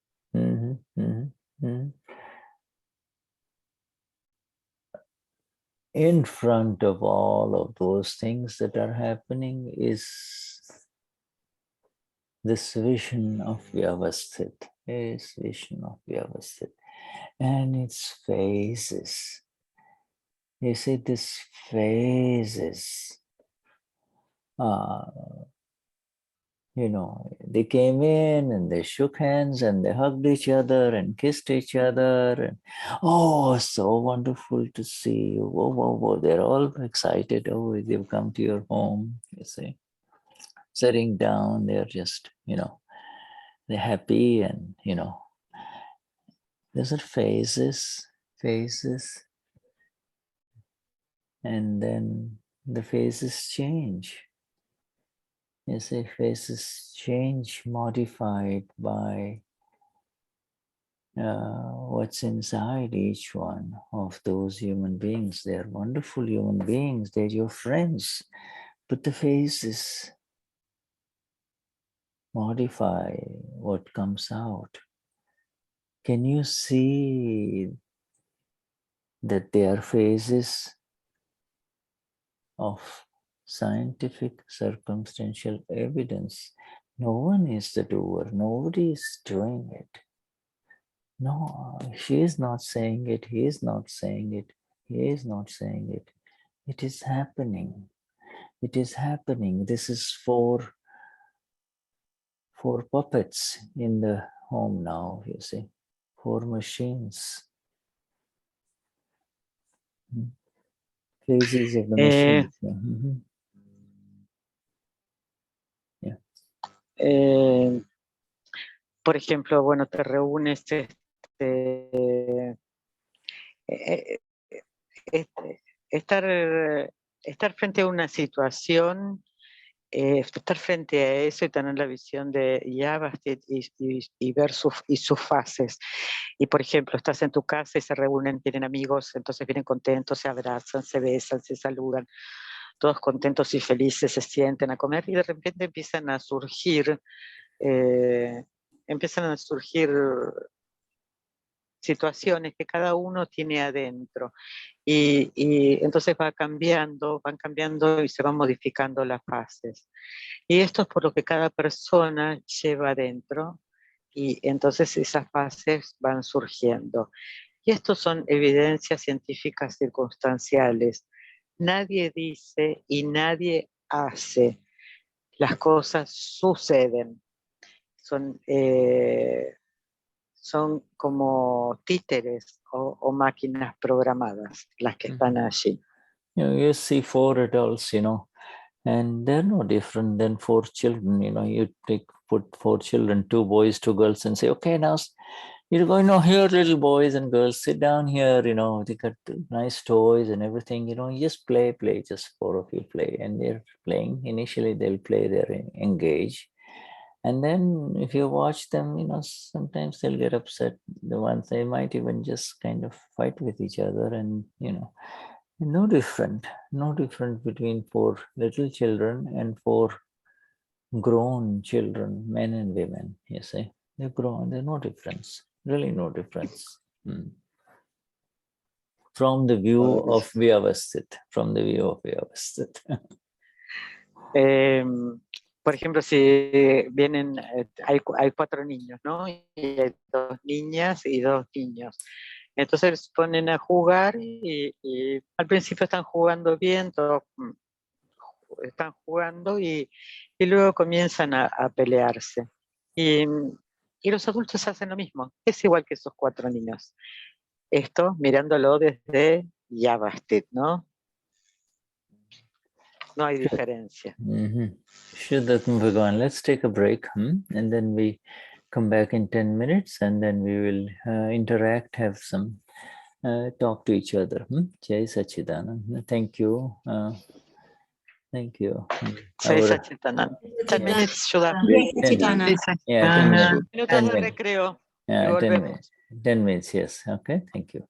In front of all of those things that are happening is this vision of Vyavasthit, and its phases. You see, this phases. They came in and they shook hands and they hugged each other and kissed each other. And, oh, so wonderful to see you. Whoa, whoa, whoa. They're all excited. Oh, they've come to your home, you see. Sitting down, they're just, they're happy and, these are phases. And then the phases change. You see, phases change, modified by what's inside each one of those human beings. They're wonderful human beings. They're your friends. But the phases modify what comes out. Can you see that they are phases of scientific circumstantial evidence? No one is the doer. Nobody is doing it. No, she is not saying it. He is not saying it. He is not saying it. It is happening. It is happening. This is for puppets in the home now, you see, for machines. Phases of the machines. Por ejemplo, bueno, te reúnes, estar frente a una situación, estar frente a eso y tener la visión de Vyavasthit y ver sus fases. Y por ejemplo, estás en tu casa y se reúnen, tienen amigos, entonces vienen contentos, se abrazan, se besan, se saludan, todos contentos y felices, se sienten a comer y de repente empiezan a surgir situaciones que cada uno tiene adentro. Y entonces van cambiando y se van modificando las fases. Y esto es por lo que cada persona lleva adentro y entonces esas fases van surgiendo. Y estos son evidencias científicas circunstanciales. Nadie dice y nadie hace. Las cosas suceden. Son como títeres o máquinas programadas las que están allí. You see 4 adults, and they're no different than 4 children. You put 4 children, 2 boys, 2 girls, and say, okay, now you're going, here, little boys and girls, sit down here. They got nice toys and everything. You just play, just 4 of you play, and they're playing. Initially, they'll play, they're engaged. And then if you watch them, sometimes they'll get upset. The ones, they might even just kind of fight with each other, and no different between 4 little children and 4 grown children, men and women. You see, they're grown. There's no difference, really no difference. From the view of Vyavasthit, Por ejemplo, si vienen, hay 4 niños, ¿no? Y hay 2 niñas y 2 niños. Entonces se ponen a jugar y al principio están jugando bien, todos están jugando y luego comienzan a pelearse. Y los adultos hacen lo mismo, es igual que esos 4 niños. Esto mirándolo desde Vyavasthit, ¿no? No hay diferencia. Shuddhatma Bhagavan, let's take a break, and then we come back in 10 minutes, and then we will interact, have some talk to each other. Jai Sachidanand. Thank you. Thank you. Jai Sachidanand. 10 minutes, Shuddha. Yeah, 10 minutes. Minutos de recreo. Yeah, Y volvemos. 10 minutes, yes. Okay, thank you.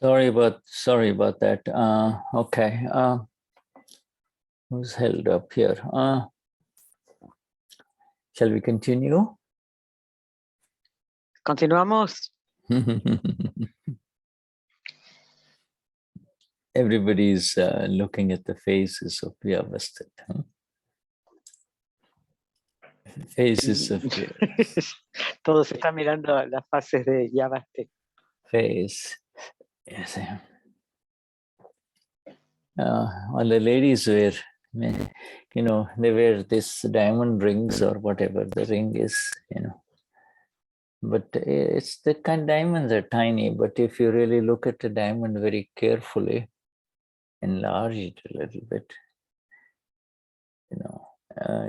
Sorry about that. Okay. Who's held up here? Shall we continue? Continuamos. Everybody's looking at the faces of Vyavasthit. Huh? Faces of Todos están mirando las fases de Vyavasthit. face. Yes. All the ladies wear, they wear this diamond rings or whatever the ring is, But it's the kind diamonds are tiny, but if you really look at the diamond very carefully, enlarge it a little bit,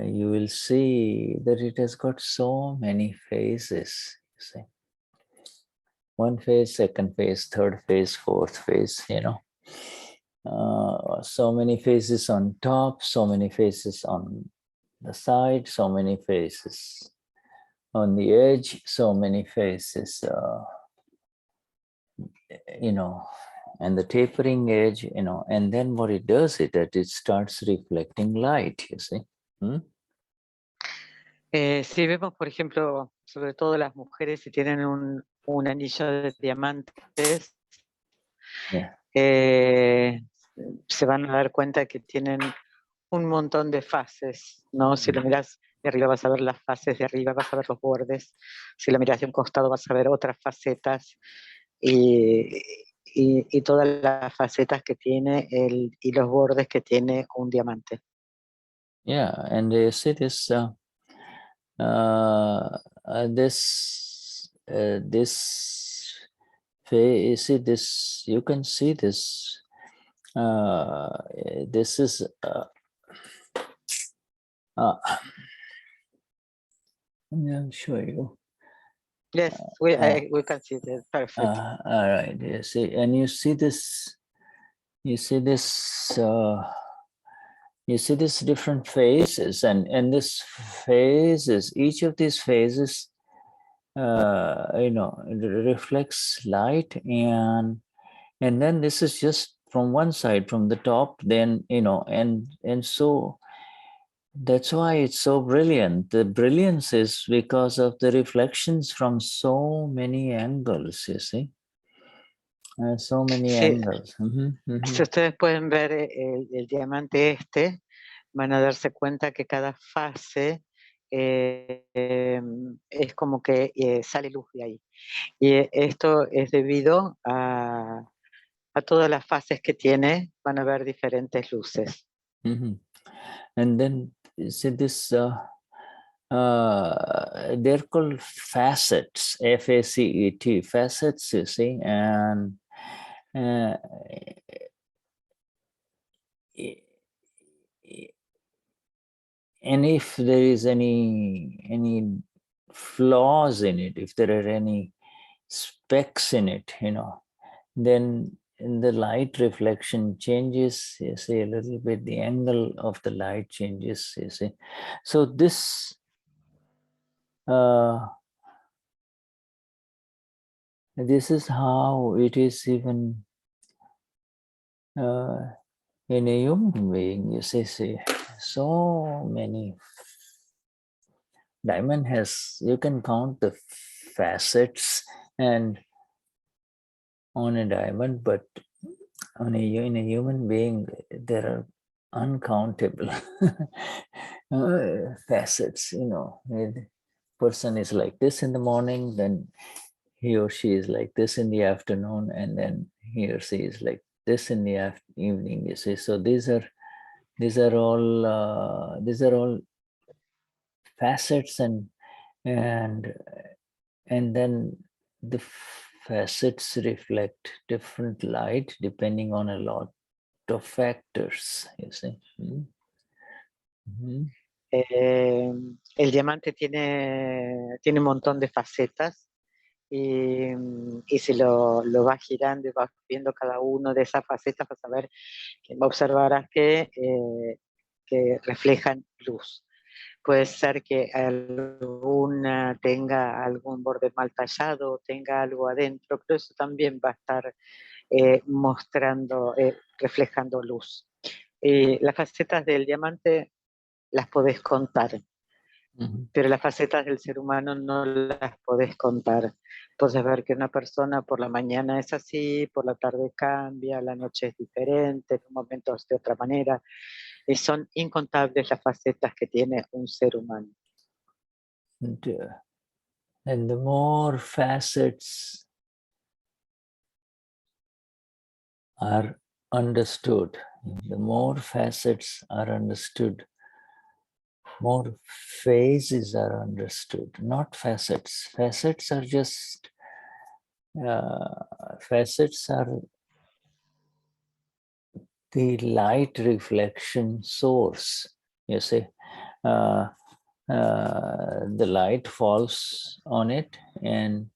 you will see that it has got so many phases. You see, one phase, second phase, third phase, fourth phase. So many phases on top, so many phases on the side, so many phases on the edge, so many phases. And the tapering edge, and then what it does is that it starts reflecting light, you see. Si vemos, por ejemplo, sobre todo las mujeres, si tienen un anillo de diamantes, Yeah. Se van a dar cuenta que tienen un montón de fases, ¿no? Si lo miras de arriba vas a ver las fases de arriba, vas a ver los bordes. Si lo miras de un costado vas a ver otras facetas y todas las facetas que tiene y los bordes que tiene un diamante. Yeah, and you see this you see this, you can see this. This is I'll show you. Yes, we can see that. Perfect. All right, you see, and you see this different phases, and this phases, each of these phases, it reflects light, and then this is just from one side, from the top, then, and so that's why it's so brilliant. The brilliance is because of the reflections from so many angles, you see. So many angles. Si ustedes pueden ver el diamante este, van a darse cuenta que cada fase es como que sale luz de ahí. Y esto es debido a todas las fases que tiene, van a ver diferentes luces. And then you see this, they're called facets, F-A-C-E-T, facets, you see, and if there is any flaws in it, if there are any specks in it, then the light reflection changes, you see, a little bit, the angle of the light changes, you see. So this is how it is even in a human being, you see, so many. Diamond has, you can count the facets and on a diamond, but in a human being, there are uncountable facets, The person is like this in the morning, then he or she is like this in the afternoon, and then he or she is like this in the evening, you see. So these are all facets, and then the facets reflect different light depending on a lot of factors, you see. El diamante tiene un montón de facetas y si lo vas girando y vas viendo cada uno de esas facetas, vas a ver, observarás que reflejan luz. Puede ser que alguna tenga algún borde mal tallado, tenga algo adentro, pero eso también va a estar mostrando, reflejando luz. Las facetas del diamante las podés contar, pero las facetas del ser humano no las podés contar. Puedes ver que una persona por la mañana es así, por la tarde cambia, la noche es diferente, en momentos de otra manera. Y son incontables las facetas que tiene un ser humano. And the more facets are understood, the more facets are understood, more phases are understood, not facets. Facets are just, facets are the light reflection source, you see. The light falls on it and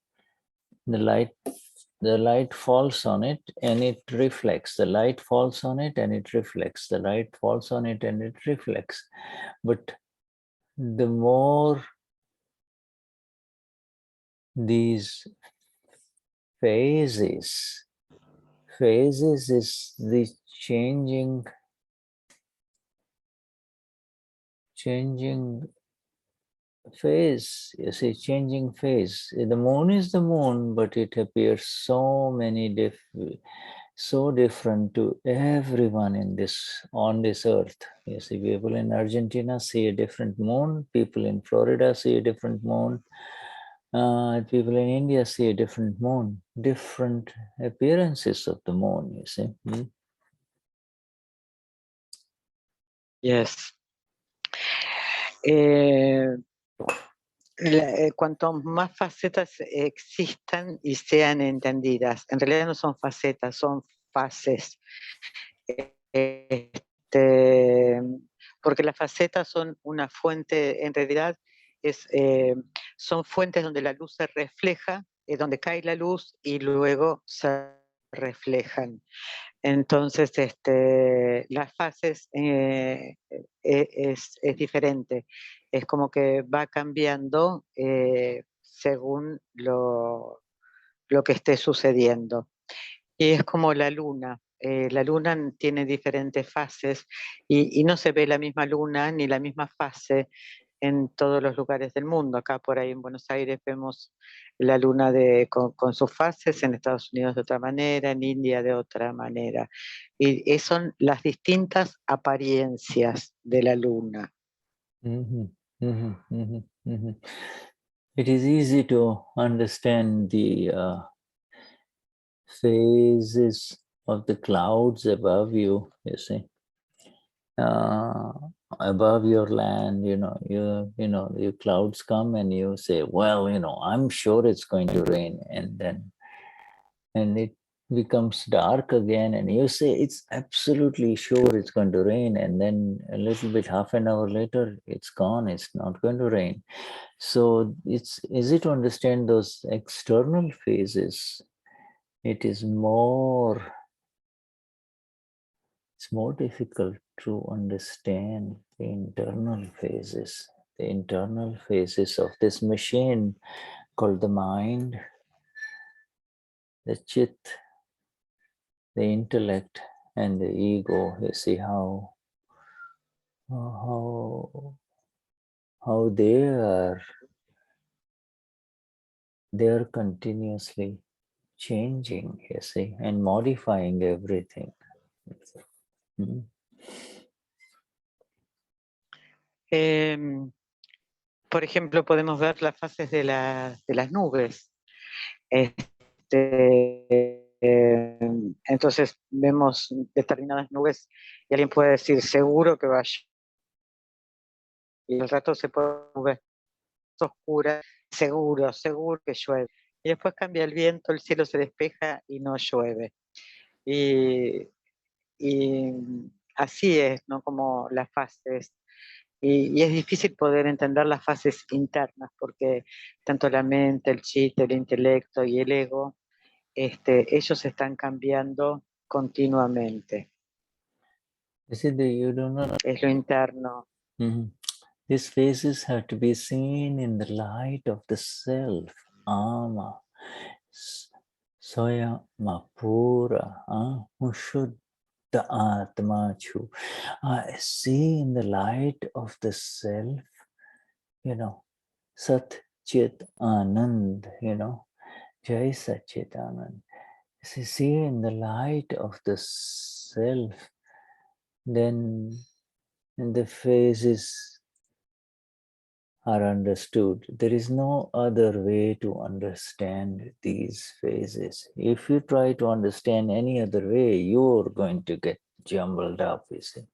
the light falls on it and it reflects. The light falls on it and it reflects. The light falls on it and it reflects. But the more these phases is the changing phase, you see, changing phase. The moon is the moon, but it appears so different to everyone on this earth. You see, people in Argentina see a different moon, people in Florida see a different moon, people in India see a different moon, different appearances of the moon, you see. Yes. Cuanto más facetas existan y sean entendidas, en realidad no son facetas, son fases. Porque las facetas son una fuente, en realidad son fuentes donde la luz se refleja, donde cae la luz y luego se reflejan. Entonces, las fases es diferente. Es como que va cambiando según lo que esté sucediendo. Y es como la luna. La luna tiene diferentes fases y no se ve la misma luna ni la misma fase en todos los lugares del mundo. Acá por ahí en Buenos Aires vemos la luna con sus fases, en Estados Unidos de otra manera, en India de otra manera. Y son las distintas apariencias de la luna. It is easy to understand the phases of the clouds above you, you see. Above your land, your clouds come and you say, well, I'm sure it's going to rain, and it becomes dark again and you say it's absolutely sure it's going to rain, and then a little bit, half an hour later, it's gone, it's not going to rain. So it's easy to understand those external phases. It's more difficult to understand the internal phases of this machine called the mind, the chit, the intellect, and the ego. You see how they are continuously changing, you see, and modifying everything. Por ejemplo, podemos ver las fases de las nubes. Entonces vemos determinadas nubes y alguien puede decir seguro que va a llover. Y al rato se puede ver oscura, seguro que llueve. Y después cambia el viento, el cielo se despeja y no llueve. Y así es, ¿no? Como las fases. Y es difícil poder entender las fases internas porque tanto la mente, el chiste, el intelecto y el ego, ellos están cambiando continuamente. You see, Es lo interno. These phases have to be seen in the light of the self, ama. Soyama Pura, Shuddha Atma Chu. I see in the light of the self, Sat Chit Anand, Jai Sat Chit Anand. See in the light of the self, then the phases are understood. There is no other way to understand these phases. If you try to understand any other way, you're going to get jumbled up, you see.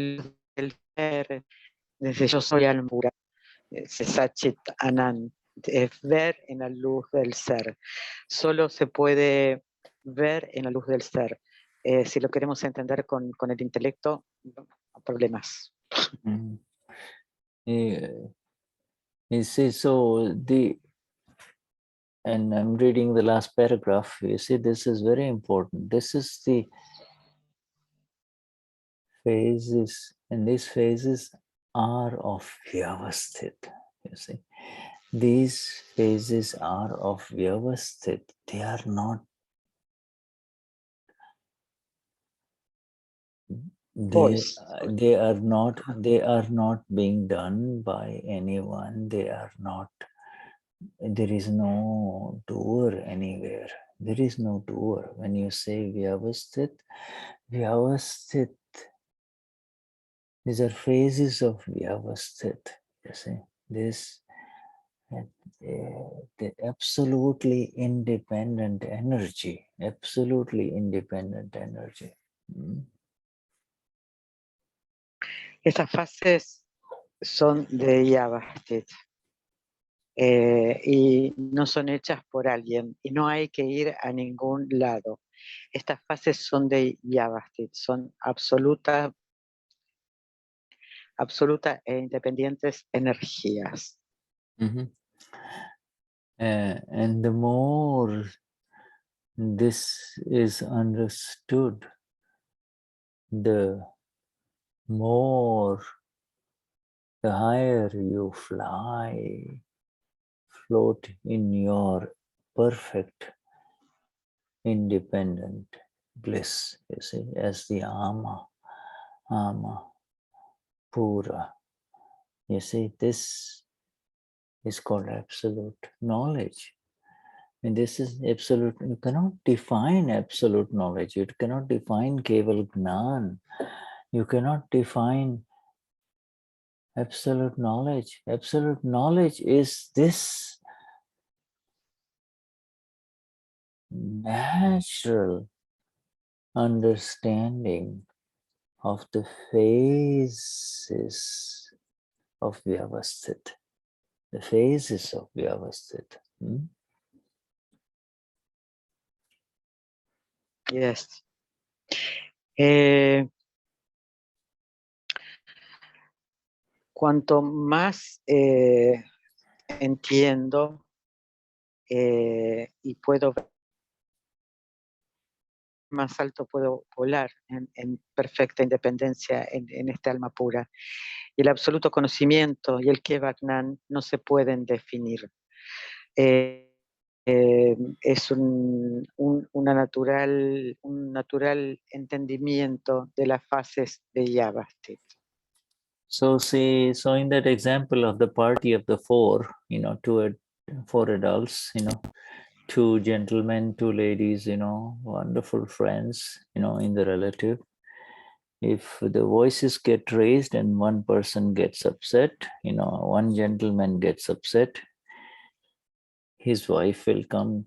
El ser, desde yo soy alma pura, Sachit Anand, es ver en la luz del ser. Solo se puede ver en la luz del ser. Si lo queremos entender con el intelecto, problemas. You see, so and I'm reading the last paragraph, you see, this is very important. This is the phases, and these phases are of Vyavasthit, you see. These phases are of Vyavasthit. They are not they are not being done by anyone. They are not, there is no doer anywhere. There is no doer. When you say Vyavasthit, these are phases of Vyavasthit. You see, this the absolutely independent energy, absolutely independent energy. Estas fases son de Vyavasthit y no son hechas por alguien y no hay que ir a ningún lado. Estas fases son de Vyavasthit, son absoluta e independientes energías. And the more this is understood, the more, the higher you fly, float in your perfect independent bliss, you see, as the ama pura. You see, this is called absolute knowledge. And this is absolute, you cannot define absolute knowledge. You cannot define keval Gnan. You cannot define absolute knowledge. Absolute knowledge is this natural understanding of the phases of Vyavasthit. The phases of Vyavasthit. Yes. Cuanto más entiendo y puedo ver, más alto puedo volar en perfecta independencia en esta alma pura. Y el absoluto conocimiento y el keval Gnan no se pueden definir. Es un natural entendimiento de las fases de Vyavasthit. So see, so in that example of the party of the four, four adults, two gentlemen, two ladies, wonderful friends, in the relative. If the voices get raised and one person gets upset, one gentleman gets upset, his wife will come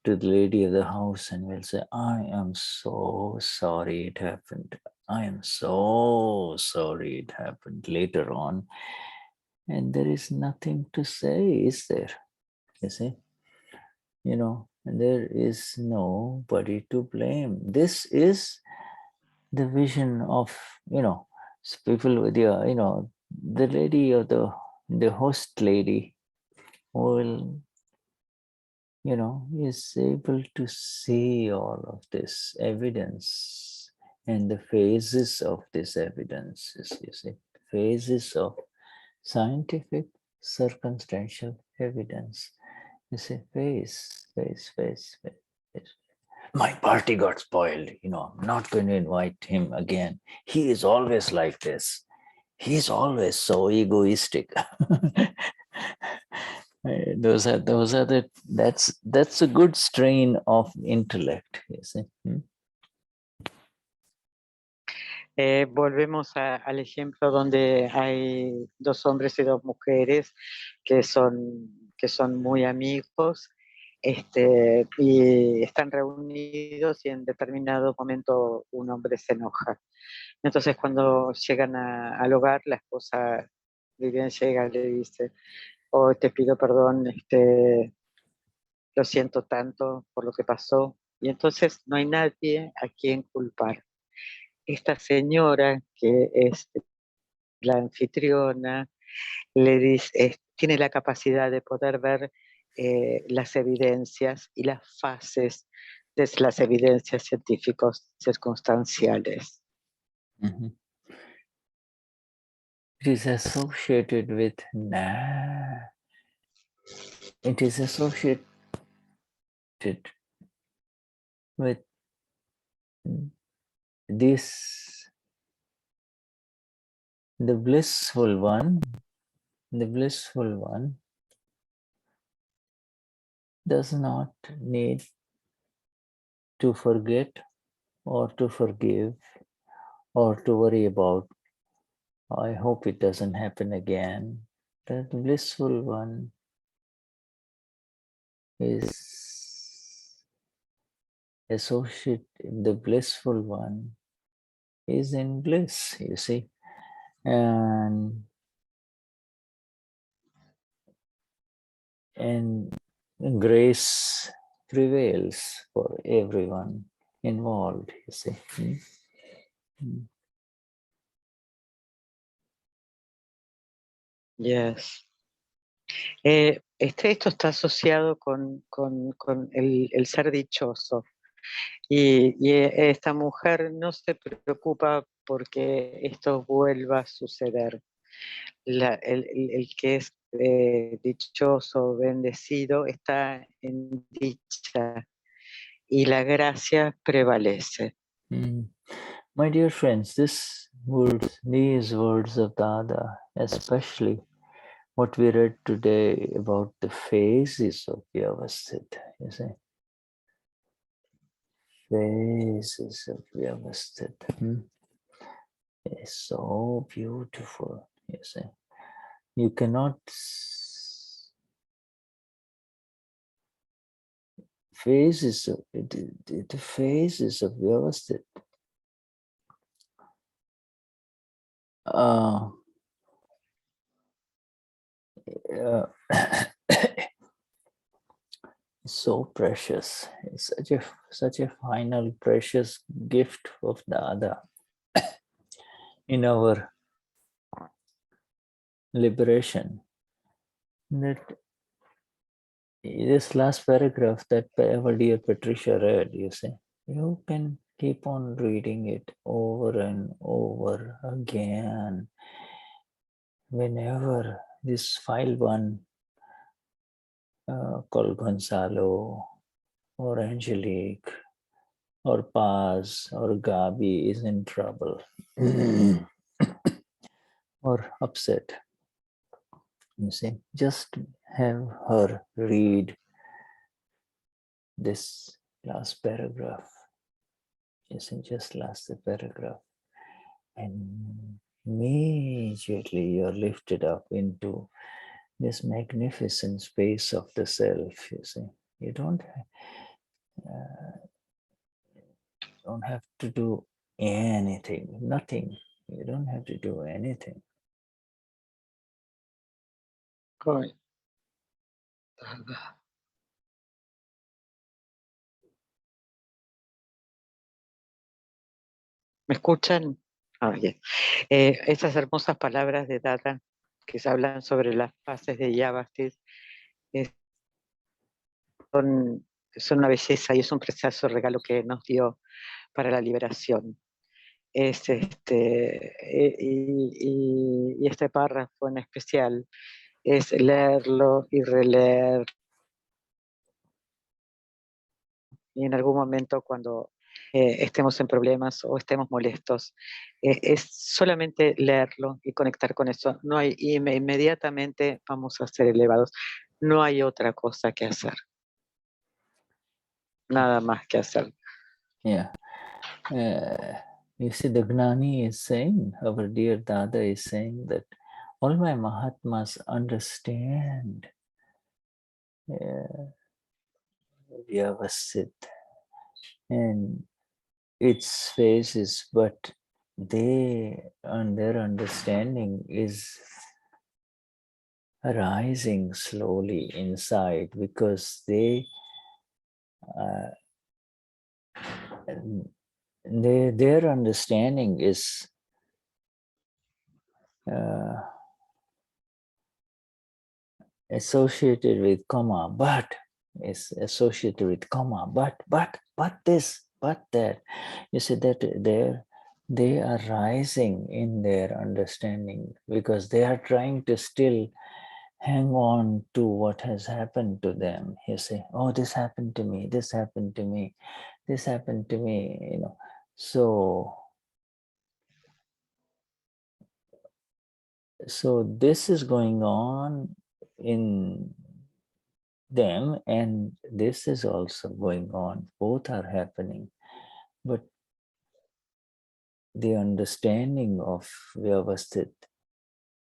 to the lady of the house and will say, I am so sorry it happened. I am so sorry it happened later on. And there is nothing to say, is there? You see? And there is nobody to blame. This is the vision of, people with the lady or the host lady will you know, is able to see all of this evidence and the phases of this evidence, you see, phases of scientific circumstantial evidence. You see, phase. My party got spoiled, you know, I'm not going to invite him again. He is always like this. He's always so egoistic. That's a good strain of intellect, you see. Volvemos al ejemplo donde hay dos hombres y dos mujeres que son muy amigos, y están reunidos y en determinado momento un hombre se enoja. Entonces cuando llegan al hogar, la esposa Vivian llega y le dice: oh, te pido perdón, lo siento tanto por lo que pasó. Y entonces no hay nadie a quien culpar. Esta señora, que es la anfitriona, le dice, tiene la capacidad de poder ver las evidencias y las fases de las evidencias científicos circunstanciales. Mm-hmm. It is associated with it is associated with this, the blissful one does not need to forget or to forgive or to worry about, I hope it doesn't happen again. The blissful one is associated, the blissful one is in bliss, you see. And grace prevails for everyone involved, you see. Yes. Esto está asociado con el ser dichoso. Y esta mujer no se preocupa porque esto vuelva a suceder. El que es dichoso, bendecido, está en dicha y la gracia prevalece. My dear friends, these words of Dada, especially what we read today about the phases of Vyavasthit, you see. Phases of Vyavasthit. It's so beautiful, you see. You cannot phases of the phases of Vyavasthit. So precious. It's such a final precious gift of Dada in our liberation. That this last paragraph that our dear Patricia read, you see, you can keep on reading it over and over again. Whenever this file one called Gonzalo or Angelique or Paz or Gabi is in trouble or upset, you see, just have her read this last paragraph. You see, just last the paragraph, and immediately you're lifted up into this magnificent space of the self. You see, you don't have to do anything, nothing. You don't have to do anything. Correcto. ¿Me escuchan? Bien. Esas hermosas palabras de Dada que se hablan sobre las fases de Vyavasthit son una belleza y es un precioso regalo que nos dio para la liberación. Y este párrafo en especial es leerlo y releer. Y en algún momento cuando estemos en problemas o estemos molestos, es solamente leerlo y conectar con eso. No hay, inmediatamente vamos a ser elevados. No hay otra cosa que hacer. Nada más que hacer. Yeah. You see, the Gnani is saying, our dear Dada is saying that all my Mahatmas understand Vyavasthit and its phases, but their understanding is arising slowly inside because their understanding is associated with comma, but is associated with comma, but this, but that. You see that they are rising in their understanding because they are trying to still hang on to what has happened to them. You say, oh, this happened to me, this happened to me, this happened to me, you know. So this is going on in them, and this is also going on. Both are happening. But the understanding of Vyavasthit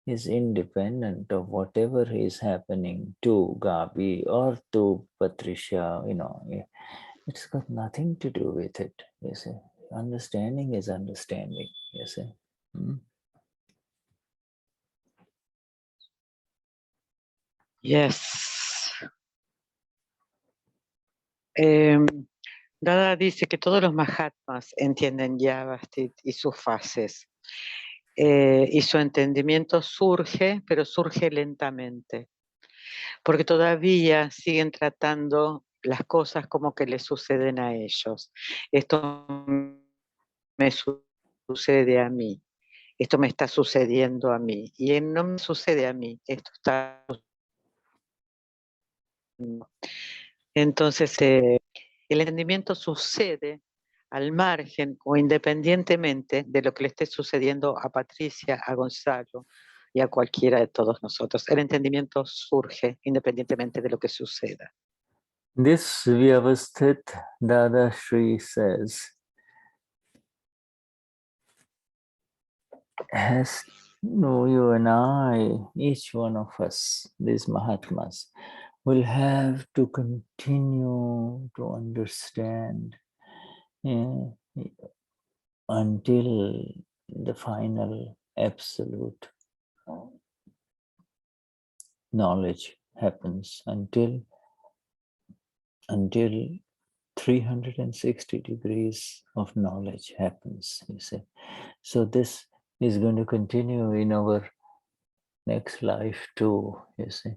is independent of whatever is happening to Gabi or to Patricia, you know. It's got nothing to do with it, you see. Understanding is understanding, you see. Yes. Dada dice que todos los Mahatmas entienden Vyavasthit y sus fases. Y su entendimiento surge, pero surge lentamente, porque todavía siguen tratando las cosas como que les suceden a ellos. Esto me sucede a mí, esto me está sucediendo a mí, y no me sucede a mí, esto está sucediendo. Entonces, el entendimiento sucede al margen o independientemente de lo que le esté sucediendo a Patricia, a Gonzalo y a cualquiera de todos nosotros. El entendimiento surge independientemente de lo que suceda. This Vyavasthit Dadashri says, as you and I, each one of us, these Mahatmas, will have to continue to understand until the final absolute knowledge happens, until 360 degrees of knowledge happens, you see. So this is going to continue in our next life too, you see.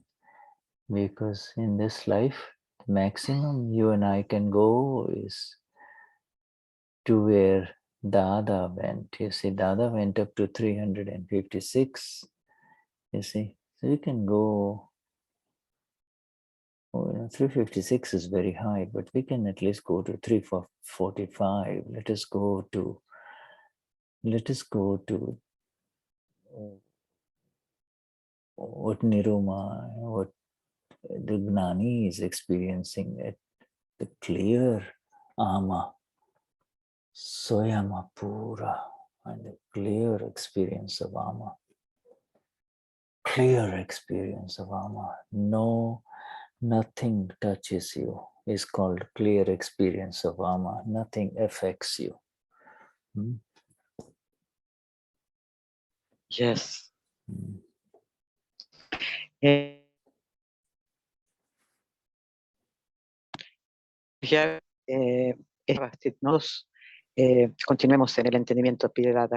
Because in this life, the maximum you and I can go is to where Dada went. You see, Dada went up to 356, you see. So you can go, 356 is very high, but we can at least go to 345. Let us go to what Niruma, what the Gnani is experiencing, at the clear Ama, Soyama Pura, and the clear experience of Ama. Clear experience of Ama. No, nothing touches you. Is called clear experience of Ama. Nothing affects you. Yes. Vyavasthit nos continuemos en el entendimiento Piedad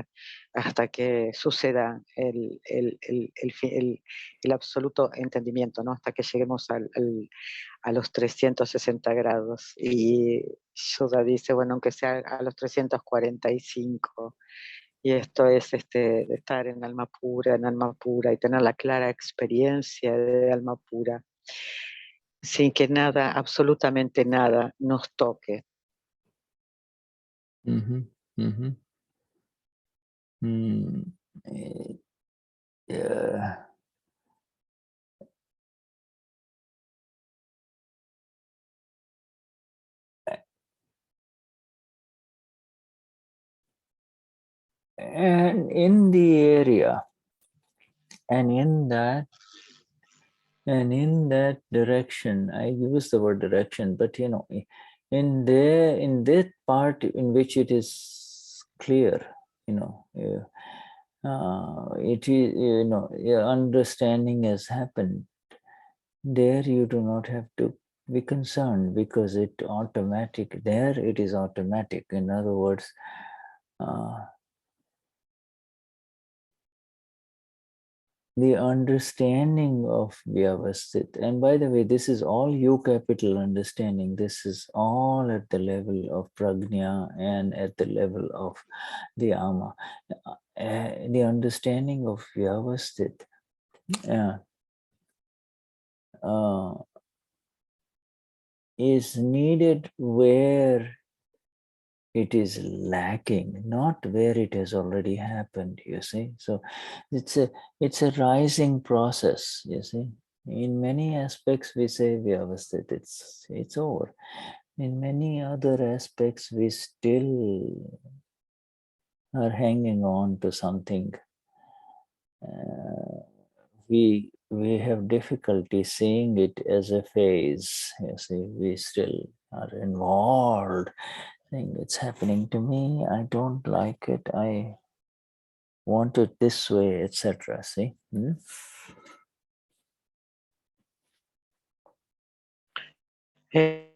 hasta que suceda el absoluto entendimiento, ¿no? Hasta que lleguemos a los 360 grados. Y Shuddha dice, bueno, aunque sea a los 345, y esto es estar en alma pura y tener la clara experiencia de alma pura, sin que nada, absolutamente nada, nos toque. Mm-hmm. Mm-hmm. Yeah. And in the area, and in that direction, I use the word direction, but in that part in which it is clear, it is, your understanding has happened. There you do not have to be concerned because it is automatic. In other words, the understanding of Vyavasthit, and by the way, this is all U capital understanding. This is all at the level of Prajna and at the level of the Ama. The understanding of Vyavasthit is needed where it is lacking, not where it has already happened, you see. So it's a rising process, you see. In many aspects we say Vyavasthit, it's over. In many other aspects we still are hanging on to something. We have difficulty seeing it as a phase, you see. We still are involved. It's happening to me, I don't like it, I want it this way, etc. See? En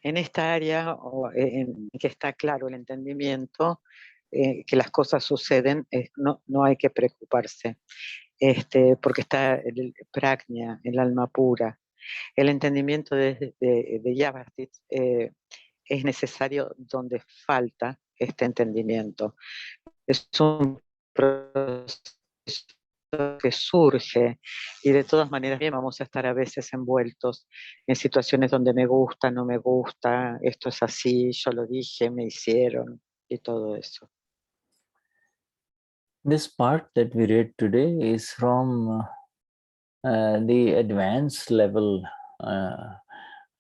esta área en que está claro el entendimiento, que las cosas suceden, no hay que preocuparse, porque está el prajna, el alma pura. El entendimiento de Vyavasthit es necesario donde falta este entendimiento. Es un proceso que surge y de todas maneras bien vamos a estar a veces envueltos en situaciones donde me gusta, no me gusta, esto es así, yo lo dije, me hicieron y todo eso. This part that we read today is from the advanced level.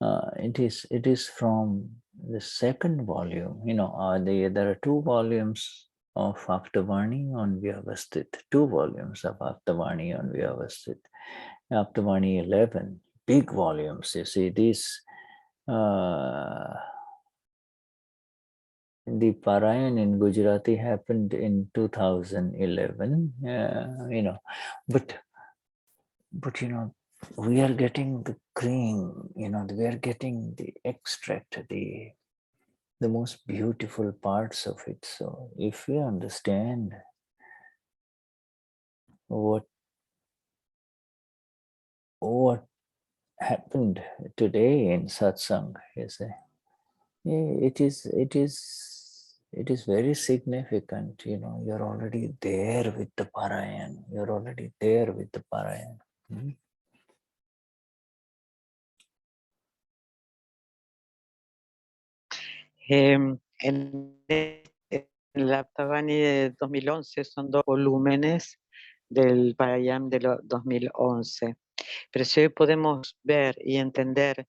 It is from the second volume. There are 2 volumes of Aptavani on Vyavasthit, 2 volumes of Aptavani on Vyavasthit. Aptavani 11, big volumes. You see, these the Parayan in Gujarati happened in 2011, but we are getting the cream, we are getting the extract, the most beautiful parts of it. So if we understand what happened today in satsang, you say, it is very significant. You're already there with the Parayan. You're already there with the Parayan. En la Aptavani de 2011 son 2 volúmenes del Parayam de 2011. Pero si hoy podemos ver y entender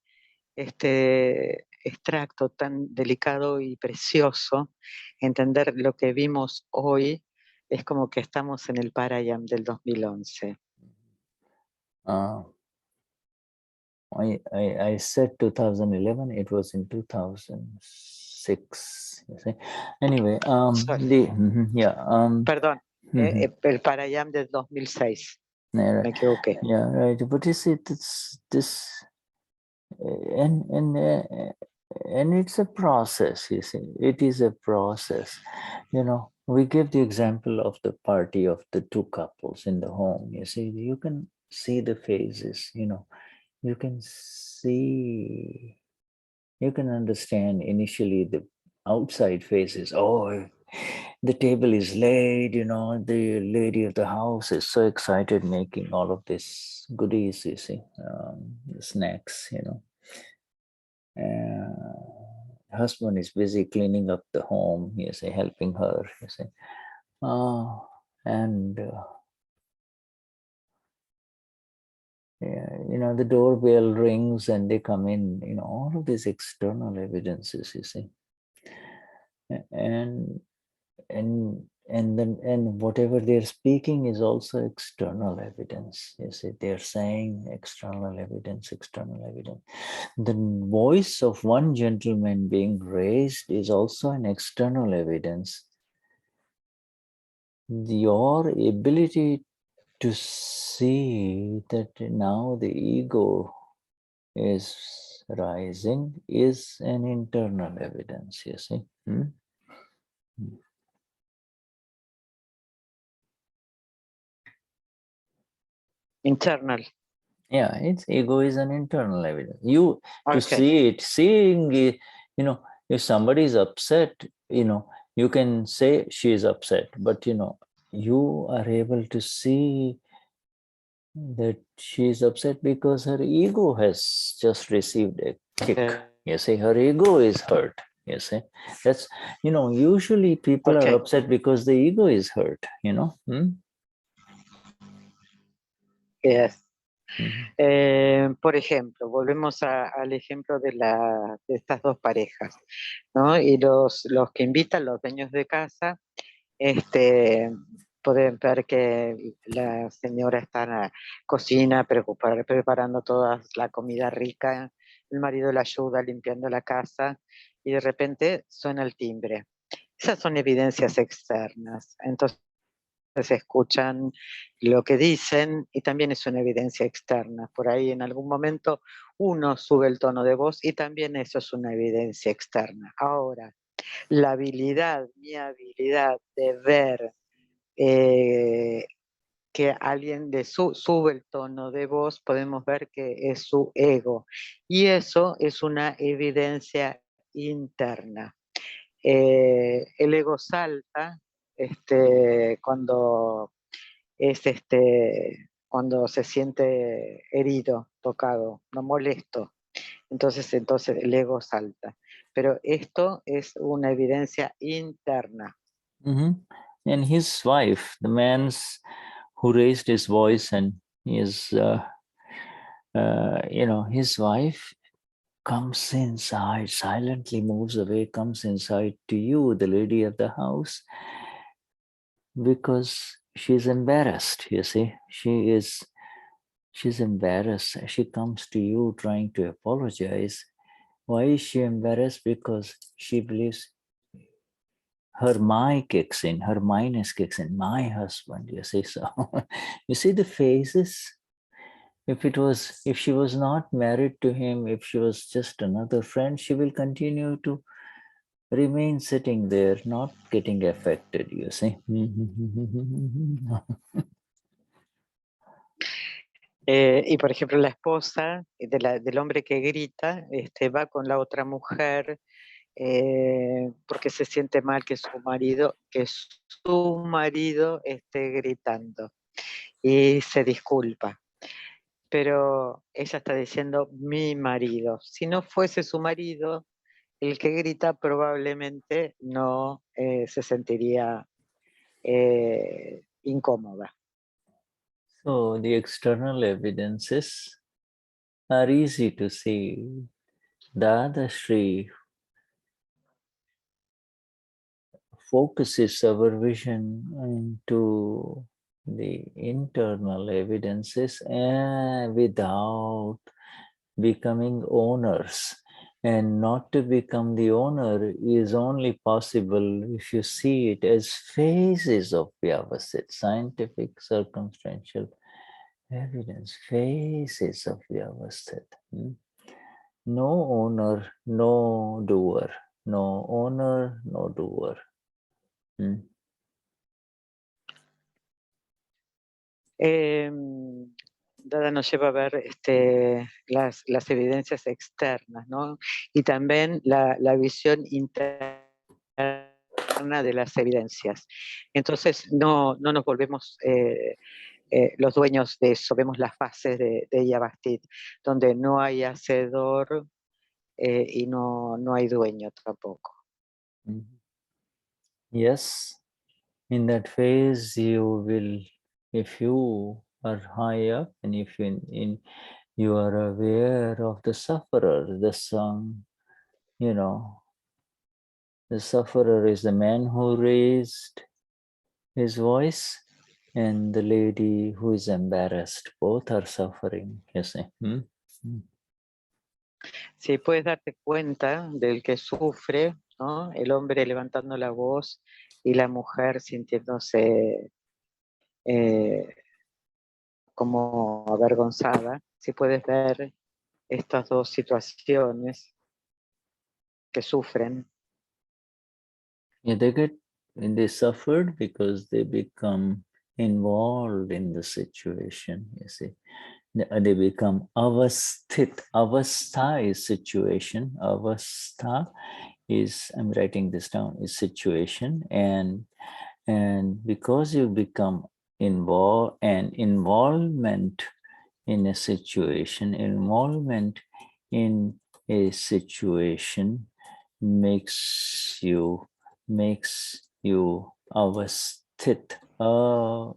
este extracto tan delicado y precioso, entender lo que vimos hoy, es como que estamos en el Parayam del 2011. I said 2011, it was in 2006. You see? Anyway, Perdón, el Parayam del 2006. Me equivoqué. Yeah, right. But you see, and it's a process, you see. It is a process. We give the example of the party of the two couples in the home. You see, you can see the phases, you can see, you can understand initially the outside phases. Oh, the table is laid, the lady of the house is so excited making all of this goodies, you see, snacks, husband is busy cleaning up the home, you see, helping her, you see. And yeah, the doorbell rings and they come in, all of these external evidences, you see. And whatever they're speaking is also external evidence. You see, they're saying external evidence. The voice of one gentleman being raised is also an external evidence. Your ability to see that now the ego is rising is an internal evidence, you see. Internal. Yeah, ego is an internal evidence. To Okay. see it, seeing it, if somebody is upset, you can say she is upset, but you are able to see that she is upset because her ego has just received a kick. You see, her ego is hurt. You see, that's, usually people are upset because the ego is hurt, Yes. Por ejemplo, volvemos al ejemplo de estas dos parejas, ¿no? Y los que invitan, los dueños de casa, pueden ver que la señora está en la cocina preparando toda la comida rica, el marido la ayuda limpiando la casa y de repente suena el timbre. Esas son evidencias externas. Entonces se escuchan lo que dicen y también es una evidencia externa. Por ahí en algún momento uno sube el tono de voz y también eso es una evidencia externa. Ahora, mi habilidad de ver que alguien sube el tono de voz, podemos ver que es su ego. Y eso es una evidencia interna. El ego salta cuando cuando se siente herido, tocado, no molesto. Entonces el ego salta. Pero esto es una evidencia interna. And his wife, the man's who raised his voice, and his wife comes inside, silently moves away, comes inside to you, the lady of the house, because she's embarrassed, you see. She's embarrassed. She comes to you trying to apologize. Why is she embarrassed? Because she believes her kicks in, her minus kicks in, my husband, you see. So you see the phases. If she was not married to him, if she was just another friend, she will continue to remain sitting there, not getting affected, you see. Y por ejemplo, la esposa del hombre que grita va con la otra mujer porque se siente mal que su marido esté gritando y se disculpa. Pero ella está diciendo mi marido. Si no fuese su marido, el que grita probablemente no se sentiría incómoda. So the external evidences are easy to see. Dadashri focuses our vision into the internal evidences without becoming owners. And not to become the owner is only possible if you see it as phases of Vyavasthit, scientific circumstantial evidence, phases of Vyavasthit. No owner, no doer. No owner, no doer. Dada nos lleva a ver las evidencias externas, ¿no? Y también la visión interna de las evidencias. Entonces no nos volvemos los dueños de eso, vemos las fases de Vyavasthit, donde no hay hacedor y no hay dueño tampoco. Yes, in that phase you will, if you are high up and if you are aware of the sufferer, the song, you know, the sufferer is the man who raised his voice and the lady who is embarrassed. Both are suffering, you see. Si puedes darte cuenta del que sufre, ¿no? El hombre levantando la voz y la mujer sintiéndose como avergonzada, si puedes ver estas dos situaciones que sufren. Yeah, they suffered because they become involved in the situation, you see. They become avasthit. Avastha is situation. Avastha is, I'm writing this down, is situation. And because you become involved, and involvement in a situation, involvement in a situation makes you avasthit. Avasthit,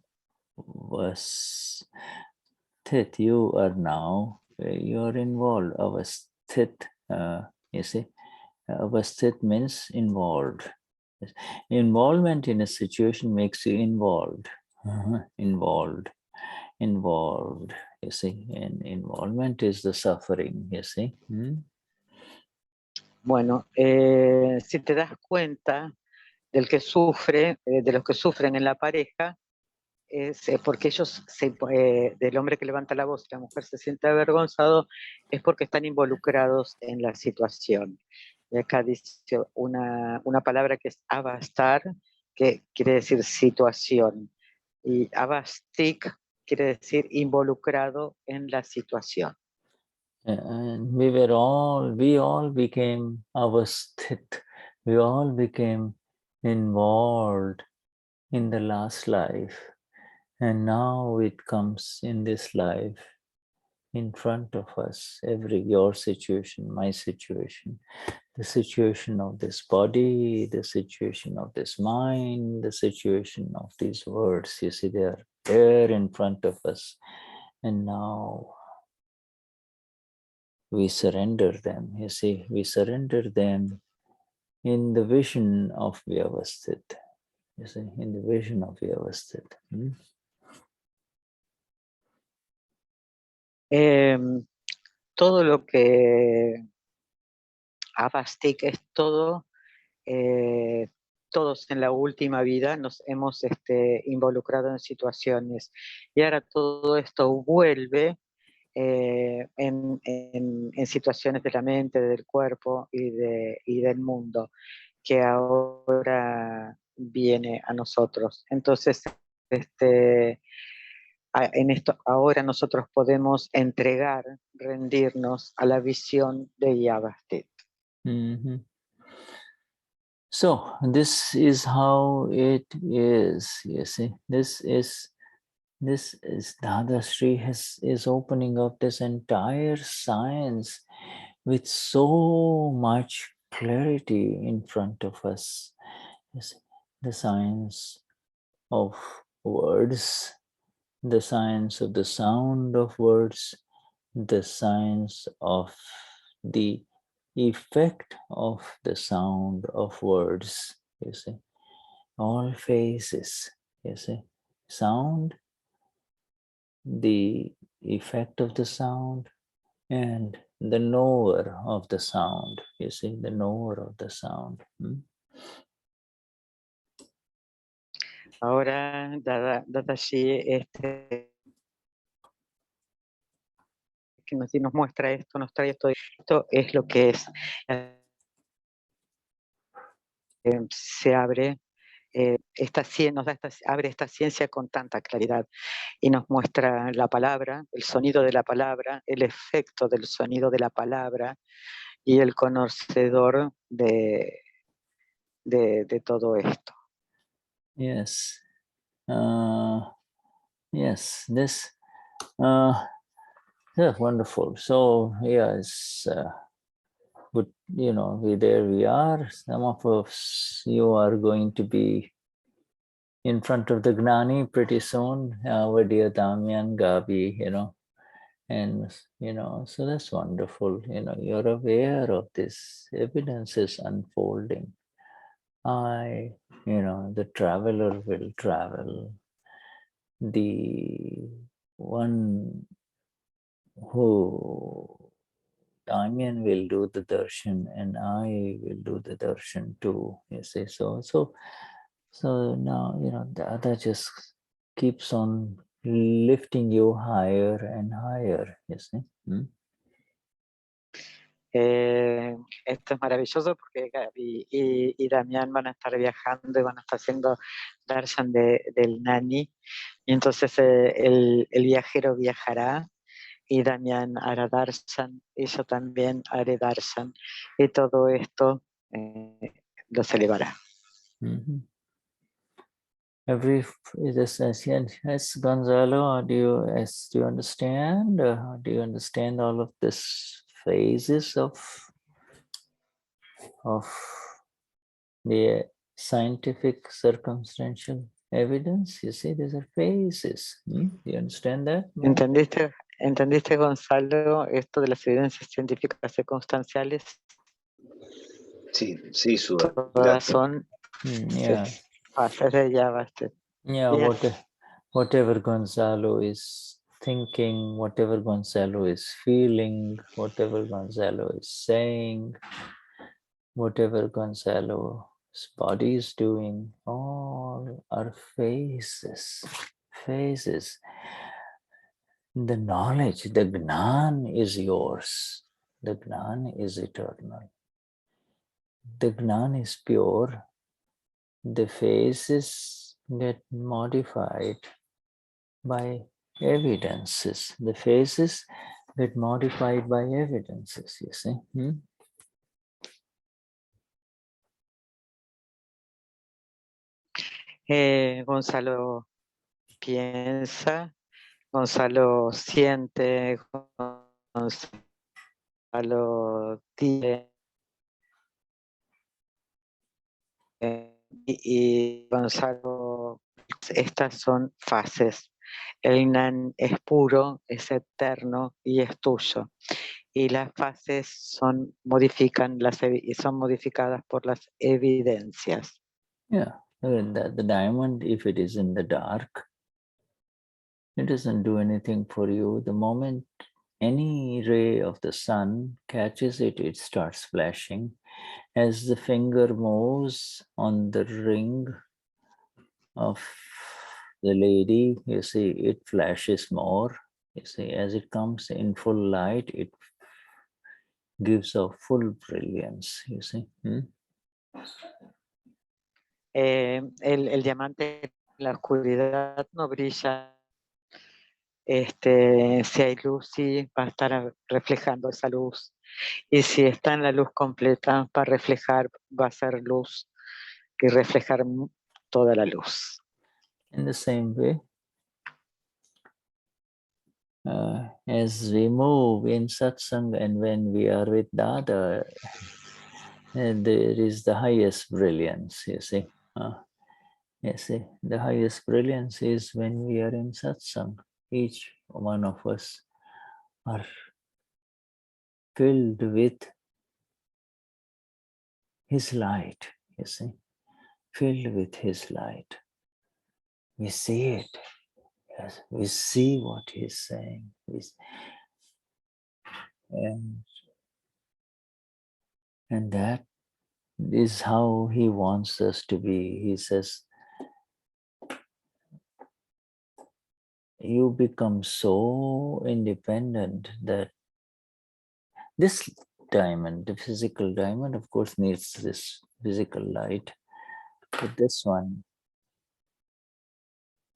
you are now, you are involved. Avasthit, you see, avasthit means involved. Involvement in a situation makes you involved. Involved, you see, and involvement is the suffering, you see. Bueno, si te das cuenta del que sufre, de los que sufren en la pareja, es porque ellos, del hombre que levanta la voz y la mujer se siente avergonzado, es porque están involucrados en la situación. Y acá dice una palabra que es avastar, que quiere decir situación. Y avastik quiere decir involucrado en la situación. And we all became avasthit. We all became involved in the last life. And now it comes in this life in front of us, your situation, my situation, the situation of this body, the situation of this mind, the situation of these words. You see, they are there in front of us. And now we surrender them. You see, we surrender them in the vision of Vyavasthit. You see, in the vision of Vyavasthit. Todo lo que avastik es todo, todos en la última vida nos hemos involucrado en situaciones y ahora todo esto vuelve en situaciones de la mente, del cuerpo y del mundo que ahora viene a nosotros. Entonces, en esto ahora nosotros podemos entregar, rendirnos a la visión de Vyavasthit. So this is how it is. You see, this is Dadashri is opening up this entire science with so much clarity in front of us. You see, the science of words, the science of the sound of words, the science of the effect of the sound of words, you see, all phases, you see, sound, the effect of the sound, and the knower of the sound, you see, the knower of the sound. Ahora, Dadashi que nos muestra esto, nos trae esto. Esto es lo que es. Se abre abre esta ciencia con tanta claridad y nos muestra la palabra, el sonido de la palabra, el efecto del sonido de la palabra y el conocedor de todo esto. Yes. Yes, this yeah, wonderful. So yes, but there we are. Some of us, you are going to be in front of the Gnani pretty soon. Our dear Damian, Gabi, and so that's wonderful. You're aware of this evidence is unfolding. The traveler will travel. The one who Damian will do the darshan and I will do the darshan too. You see, so now the other just keeps on lifting you higher and higher. You see. Esto es maravilloso porque Gaby y Damián van a estar viajando y van a estar haciendo darshan del Gnani, y entonces el viajero viajará y Damián hará darshan y yo también haré darshan, y todo esto los elevará. Yes, Gonzalo, do you understand? Do you understand all of this phases of the scientific circumstantial evidence? You see, these are phases. Do you understand that? ¿Entendiste, Gonzalo, esto de las evidencias científicas circunstanciales? Sí, Shuddha. Todas son Yeah. fases de Vyavasthit. Yeah, Yes. whatever Gonzalo is thinking, whatever Gonzalo is feeling, whatever Gonzalo is saying, whatever Gonzalo's body is doing, all are phases. The knowledge, the Gnan is yours. The Gnan is eternal. The Gnan is pure. The phases get modified by evidences. The phases get modified by evidences, you see. Gonzalo piensa, Gonzalo siente, Gonzalo dice, y Gonzalo, estas son fases. El Gnan es puro, es eterno y es tuyo. Y las fases son modificadas por las evidencias. Yeah, the diamond, if it is in the dark, it doesn't do anything for you. The moment any ray of the sun catches it, it starts flashing. As the finger moves on the ring of the lady, you see, it flashes more. You see, as it comes in full light, it gives a full brilliance, you see. El diamante en la oscuridad no brilla. Si hay luz, sí, va a estar reflejando esa luz. Y si está en la luz completa, va a reflejar, va a ser luz y reflejar toda la luz. In the same way, as we move in satsang and when we are with Dada, there is the highest brilliance, you see. You see, the highest brilliance is when we are in satsang. Each one of us are filled with his light, you see, filled with his light. We see it. Yes, we see what he's saying. And that is how he wants us to be. He says, you become so independent that this diamond, the physical diamond, of course, needs this physical light, but this one,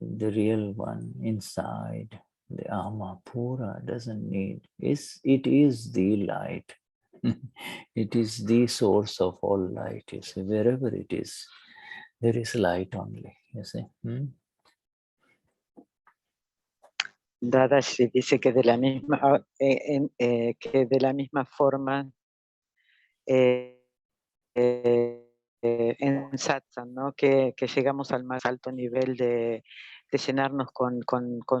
the real one inside, the Ama Pura, doesn't need. It is the light. It is the source of all light. You see, wherever it is, there is light only. You see. Dadashri dice que de la misma, que de la misma forma en satsang, ¿no? Que llegamos al más alto nivel de llenarnos con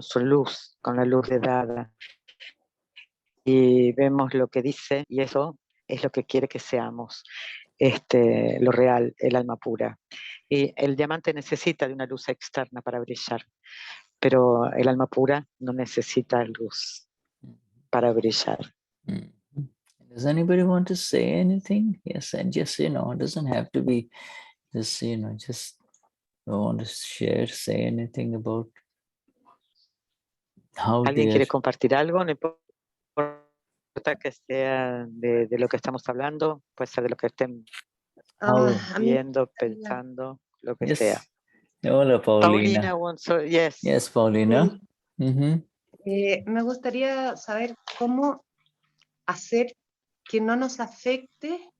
su luz, con la luz de Dada. Y vemos lo que dice, y eso es lo que quiere que seamos, lo real, el alma pura. Y el diamante necesita de una luz externa para brillar, pero el alma pura no necesita luz para brillar. Does anybody want to say anything? Yes, and just, it doesn't have to be just, just want to say anything about how ¿Alguien they quiere are. compartir algo? No importa que sea de lo que estamos hablando, puede ser de lo que estén A mí viendo, pensando, lo que Yes. sea. Hola, Paulina. Paulina wants to, yes. Yes, Paulina. Me gustaría saber cómo hacer que no nos afecte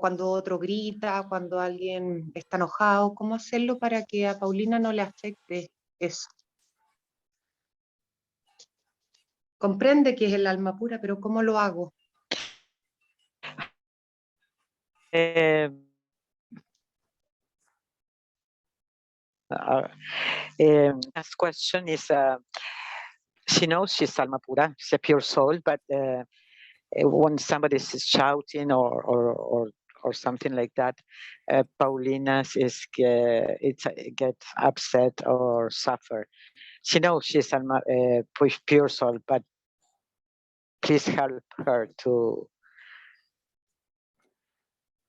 cuando otro grita, cuando alguien está enojado, cómo hacerlo para que a Paulina no le afecte eso. Comprende que es el alma pura, pero ¿cómo lo hago? Last question is, she knows she's alma pura, she's a pure soul, but when somebody is shouting or something like that, Paulina gets upset or suffer. She knows she's alma, pure soul, but please help her to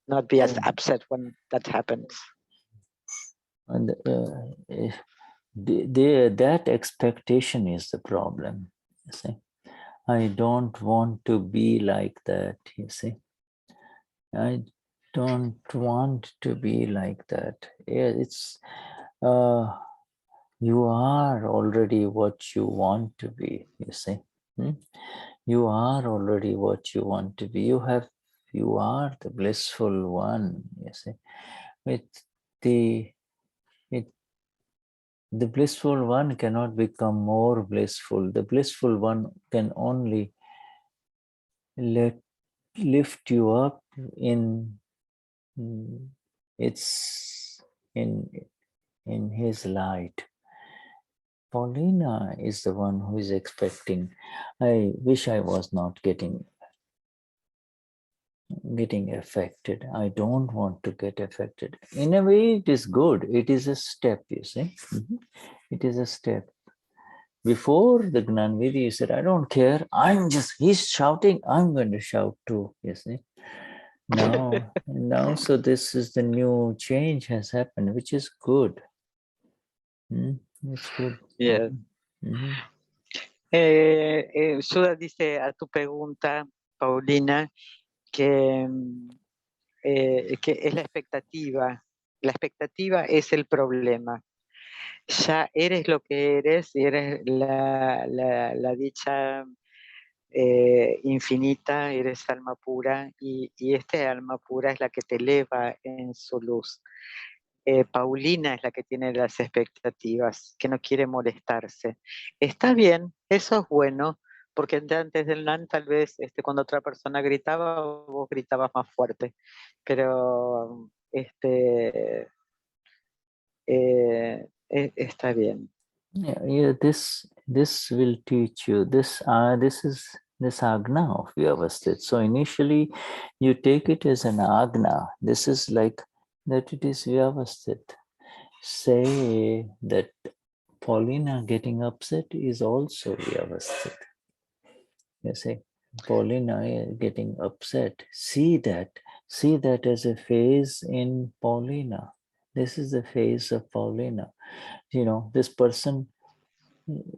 not be as upset when that happens. And that expectation is the problem. You see, I don't want to be like that. You see, I don't want to be like that. Yeah, it's you are already what you want to be. You see, you are already what you want to be. You are the blissful one. You see, with the blissful one cannot become more blissful. The blissful one can only lift you up in his light. Paulina is the one who is expecting. I wish I was not getting affected. I don't want to get affected. In a way, it is good. It is a step, you see. It is a step. Before the Gnan Vidi, you said, I don't care. He's shouting, I'm going to shout too, you see. Now, so this is the new change has happened, which is good. It's good. Yeah. Shuddha dice a tu pregunta, Paulina, que es la expectativa. La expectativa es el problema. Ya eres lo que eres y eres la dicha infinita, eres alma pura y este alma pura es la que te eleva en su luz. Paulina es la que tiene las expectativas, que no quiere molestarse. Está bien, eso es bueno, porque antes del Gnan tal vez cuando otra persona gritaba, vos gritabas más fuerte, pero está bien. Yeah, this will teach you. This is this agna of Vyavasthit. So initially, you take it as an agna. This is like that. It is Vyavasthit. Say that Paulina getting upset is also Vyavasthit. You see, Paulina getting upset. See that as a phase in Paulina. This is the phase of Paulina. You know, this person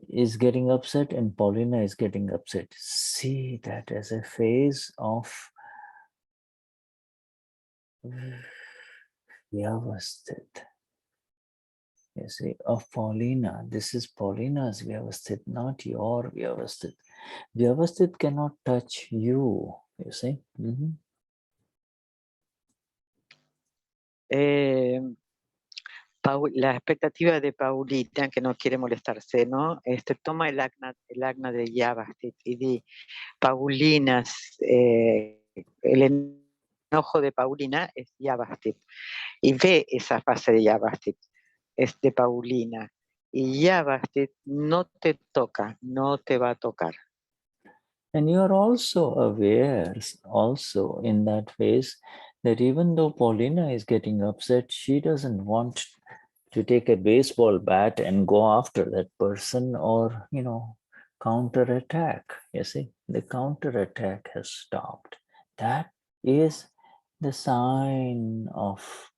is getting upset and Paulina is getting upset. See that as a phase of Vyavasthit. You see, of Paulina. This is Paulina's Vyavasthit, not your Vyavasthit. Vyavasthit cannot touch you, you see. La expectativa de Paulina, que no quiere molestarse, ¿no? Toma el agna de Vyavasthit y di, Paulina, el enojo de Paulina es Vyavasthit. Y ve esa fase de Vyavasthit, es de Paulina. Y Vyavasthit no te toca, no te va a tocar. And you are also aware, also in that phase, that even though Paulina is getting upset, she doesn't want to take a baseball bat and go after that person or, you know, counterattack. You see, the counterattack has stopped. That is the sign of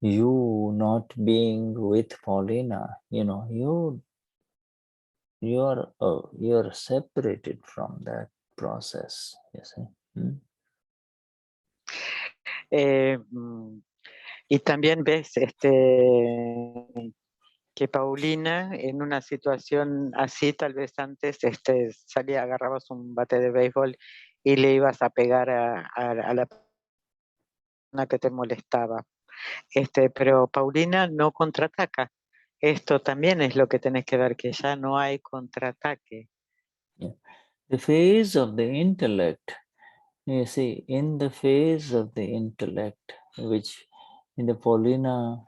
you not being with Paulina. You know, you're separated from that process, you see. Y también ves que Paulina, en una situación así, tal vez antes salía, agarrabas un bate de béisbol y le ibas a pegar a la persona que te molestaba. Pero Paulina no contraataca. Esto también es lo que tenés que ver, que ya no hay contraataque. Yeah. The phase of the intellect, you see, in the phase of the intellect, which in the Paulina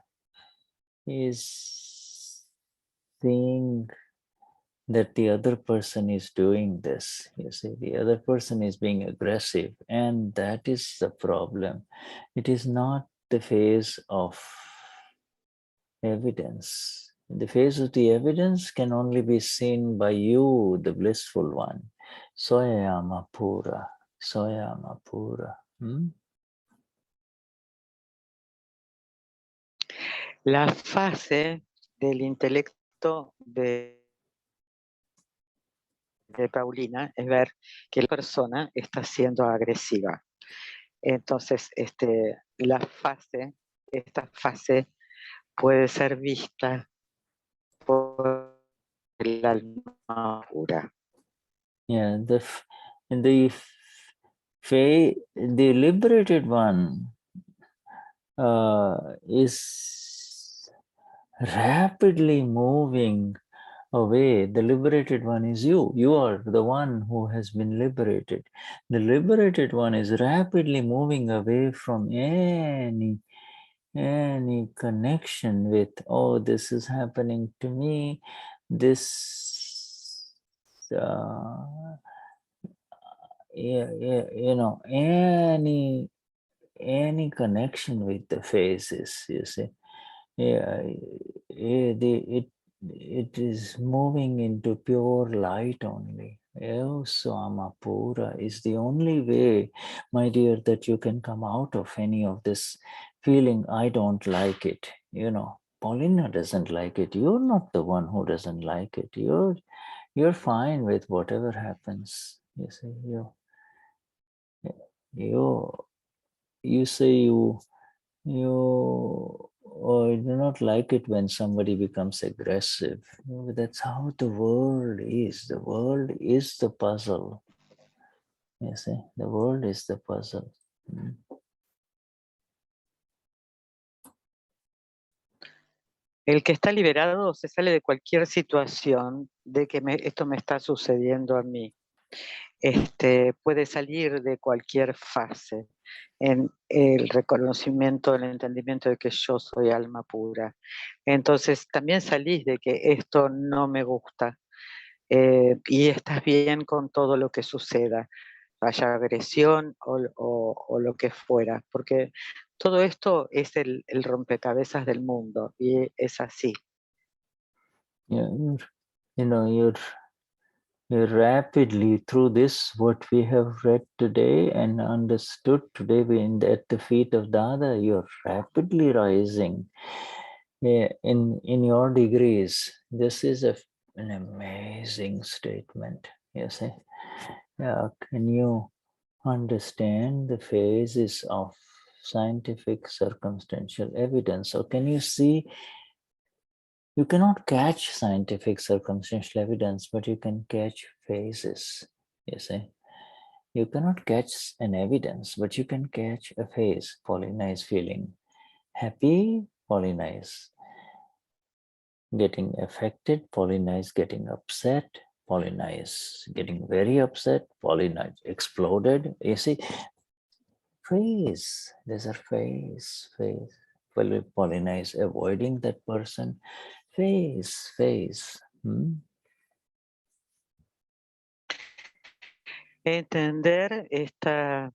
is seeing that the other person is doing this. You see, the other person is being aggressive, and that is the problem. It is not the phase of evidence. The phase of the evidence can only be seen by you, the blissful one. Soyama pura, soyama pura. La fase del intelecto de Paulina es ver que la persona está siendo agresiva. Entonces, esta fase puede ser vista por el alma pura. Yeah, the liberated one is rapidly moving away. The liberated one is you. You are the one who has been liberated. The liberated one is rapidly moving away from any connection with, oh, this is happening to me, this you know, any connection with the faces, you see. Yeah, it is moving into pure light only. Oh, Samapura is the only way, my dear, that you can come out of any of this feeling, I don't like it. You know, Paulina doesn't like it. You're not the one who doesn't like it. You're fine with whatever happens. You see, you say you do not like it when somebody becomes aggressive. That's how the world is. The world is the puzzle. You see, the world is the puzzle. El que está liberado se sale de cualquier situación de que esto me está sucediendo a mí. Puede salir de cualquier fase en el reconocimiento, el entendimiento de que yo soy alma pura. Entonces también salís de que esto no me gusta y estás bien con todo lo que suceda, haya agresión o lo que fuera, porque todo esto es el rompecabezas del mundo y es así. Yeah, rapidly through this, what we have read today and understood today at the feet of Dada, you're rapidly rising in your degrees. This is an amazing statement. You see, yeah, can you understand the phases of scientific circumstantial evidence? Or can you see, you cannot catch scientific circumstantial evidence, but you can catch phases. You see, you cannot catch an evidence, but you can catch a phase. Paulina is feeling happy, Paulina is getting affected, Paulina is getting upset, Paulina is getting very upset, Paulina exploded. You see, phase, there's a phase. Well, Paulina is avoiding that person. Phase. Entender esto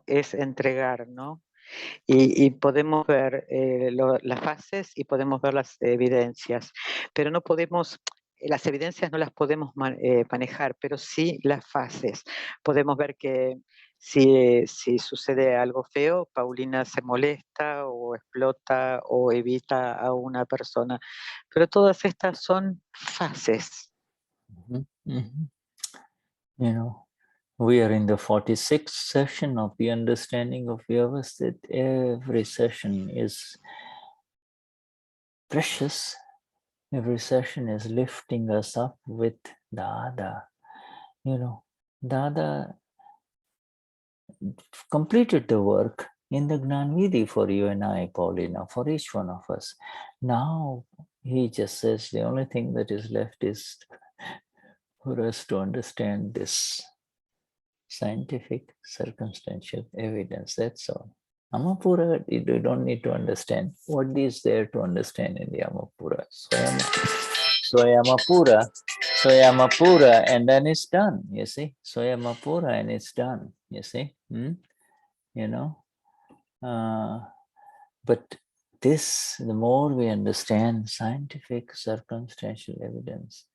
es entregar, ¿no? Y podemos ver las fases y podemos ver las evidencias, pero no podemos, las evidencias no las podemos manejar, pero sí las fases. Podemos ver que si sucede algo feo, Paulina se molesta o explota o evita a una persona, pero todas estas son fases. You know, we are in the 46th session of the understanding of Vyavasthit. Every session is precious. Every session is lifting us up with Dada. You know, Dada completed the work in the Gnan Vidhi for you and I, Paulina, for each one of us. Now he just says the only thing that is left is for us to understand this scientific circumstantial evidence. That's all. Amapura, you don't need to understand. What is there to understand in the Amapura? Soyamapura, and then it's done, you see. Soyamapura, and it's done, you see. You know, but this, the more we understand scientific circumstantial evidence,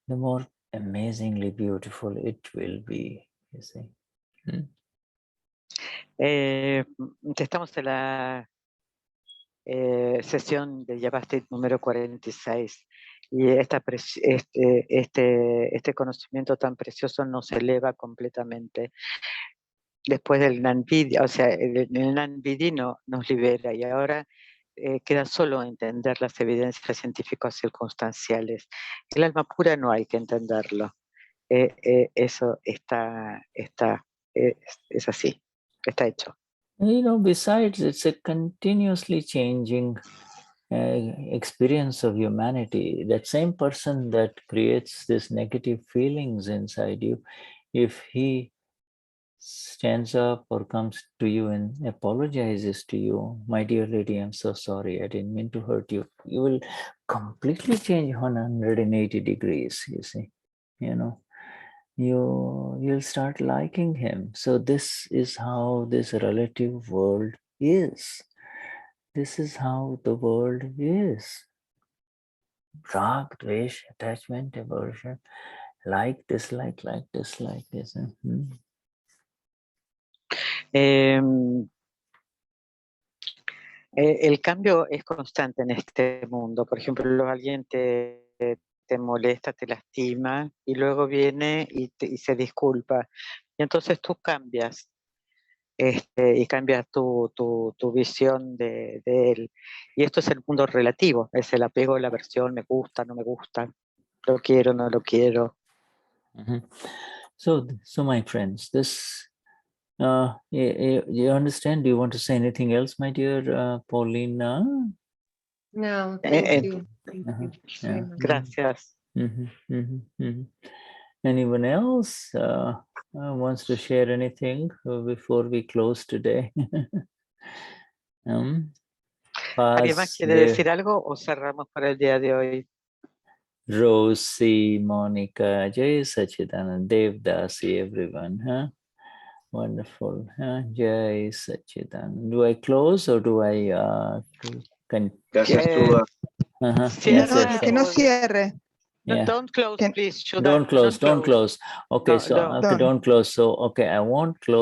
the more amazingly beautiful it will be, you see. Estamos en la sesión de Vyavasthit número 46 y este conocimiento tan precioso nos eleva completamente. Después del Gnan Vidhi, o sea, el Gnan Vidhi nos libera y ahora queda solo entender las evidencias científicas circunstanciales. El alma pura no hay que entenderlo. Eso es así, está hecho. You know, besides, it's a continuously changing experience of humanity. That same person that creates this negative feelings inside you, if he stands up or comes to you and apologizes to you, my dear lady, I'm so sorry, I didn't mean to hurt you, you will completely change 180 degrees, you see. You know, you'll start liking him. So this is how this relative world is. This is how the world is. Rag, dvesh, attachment, aversion, like, dislike, this. El cambio es constante en este mundo. Por ejemplo, alguien te molesta, te lastima y luego viene y se disculpa. Y entonces tú cambias y cambias tu visión de él. Y esto es el mundo relativo, es el apego, la aversión, me gusta, no me gusta, lo quiero, no lo quiero. So my friends, this, you understand? Do you want to say anything else, my dear Paulina? No, thank you. Yeah. Gracias. Anyone else wants to share anything before we close today? ¿Alguien más quiere decir algo o cerramos para el día de hoy? Rosie, Monica, Jay Sachidanand, Devdasi, everyone, huh? Wonderful, huh? Jay Sachidanand. Do I close or do I Gracias, Shuddha. Que no cierre. Yeah. Don't close, Can- please, Shuddha. Don't close. Don't Okay, No, so don't. okay, don't close. So okay, I won't close.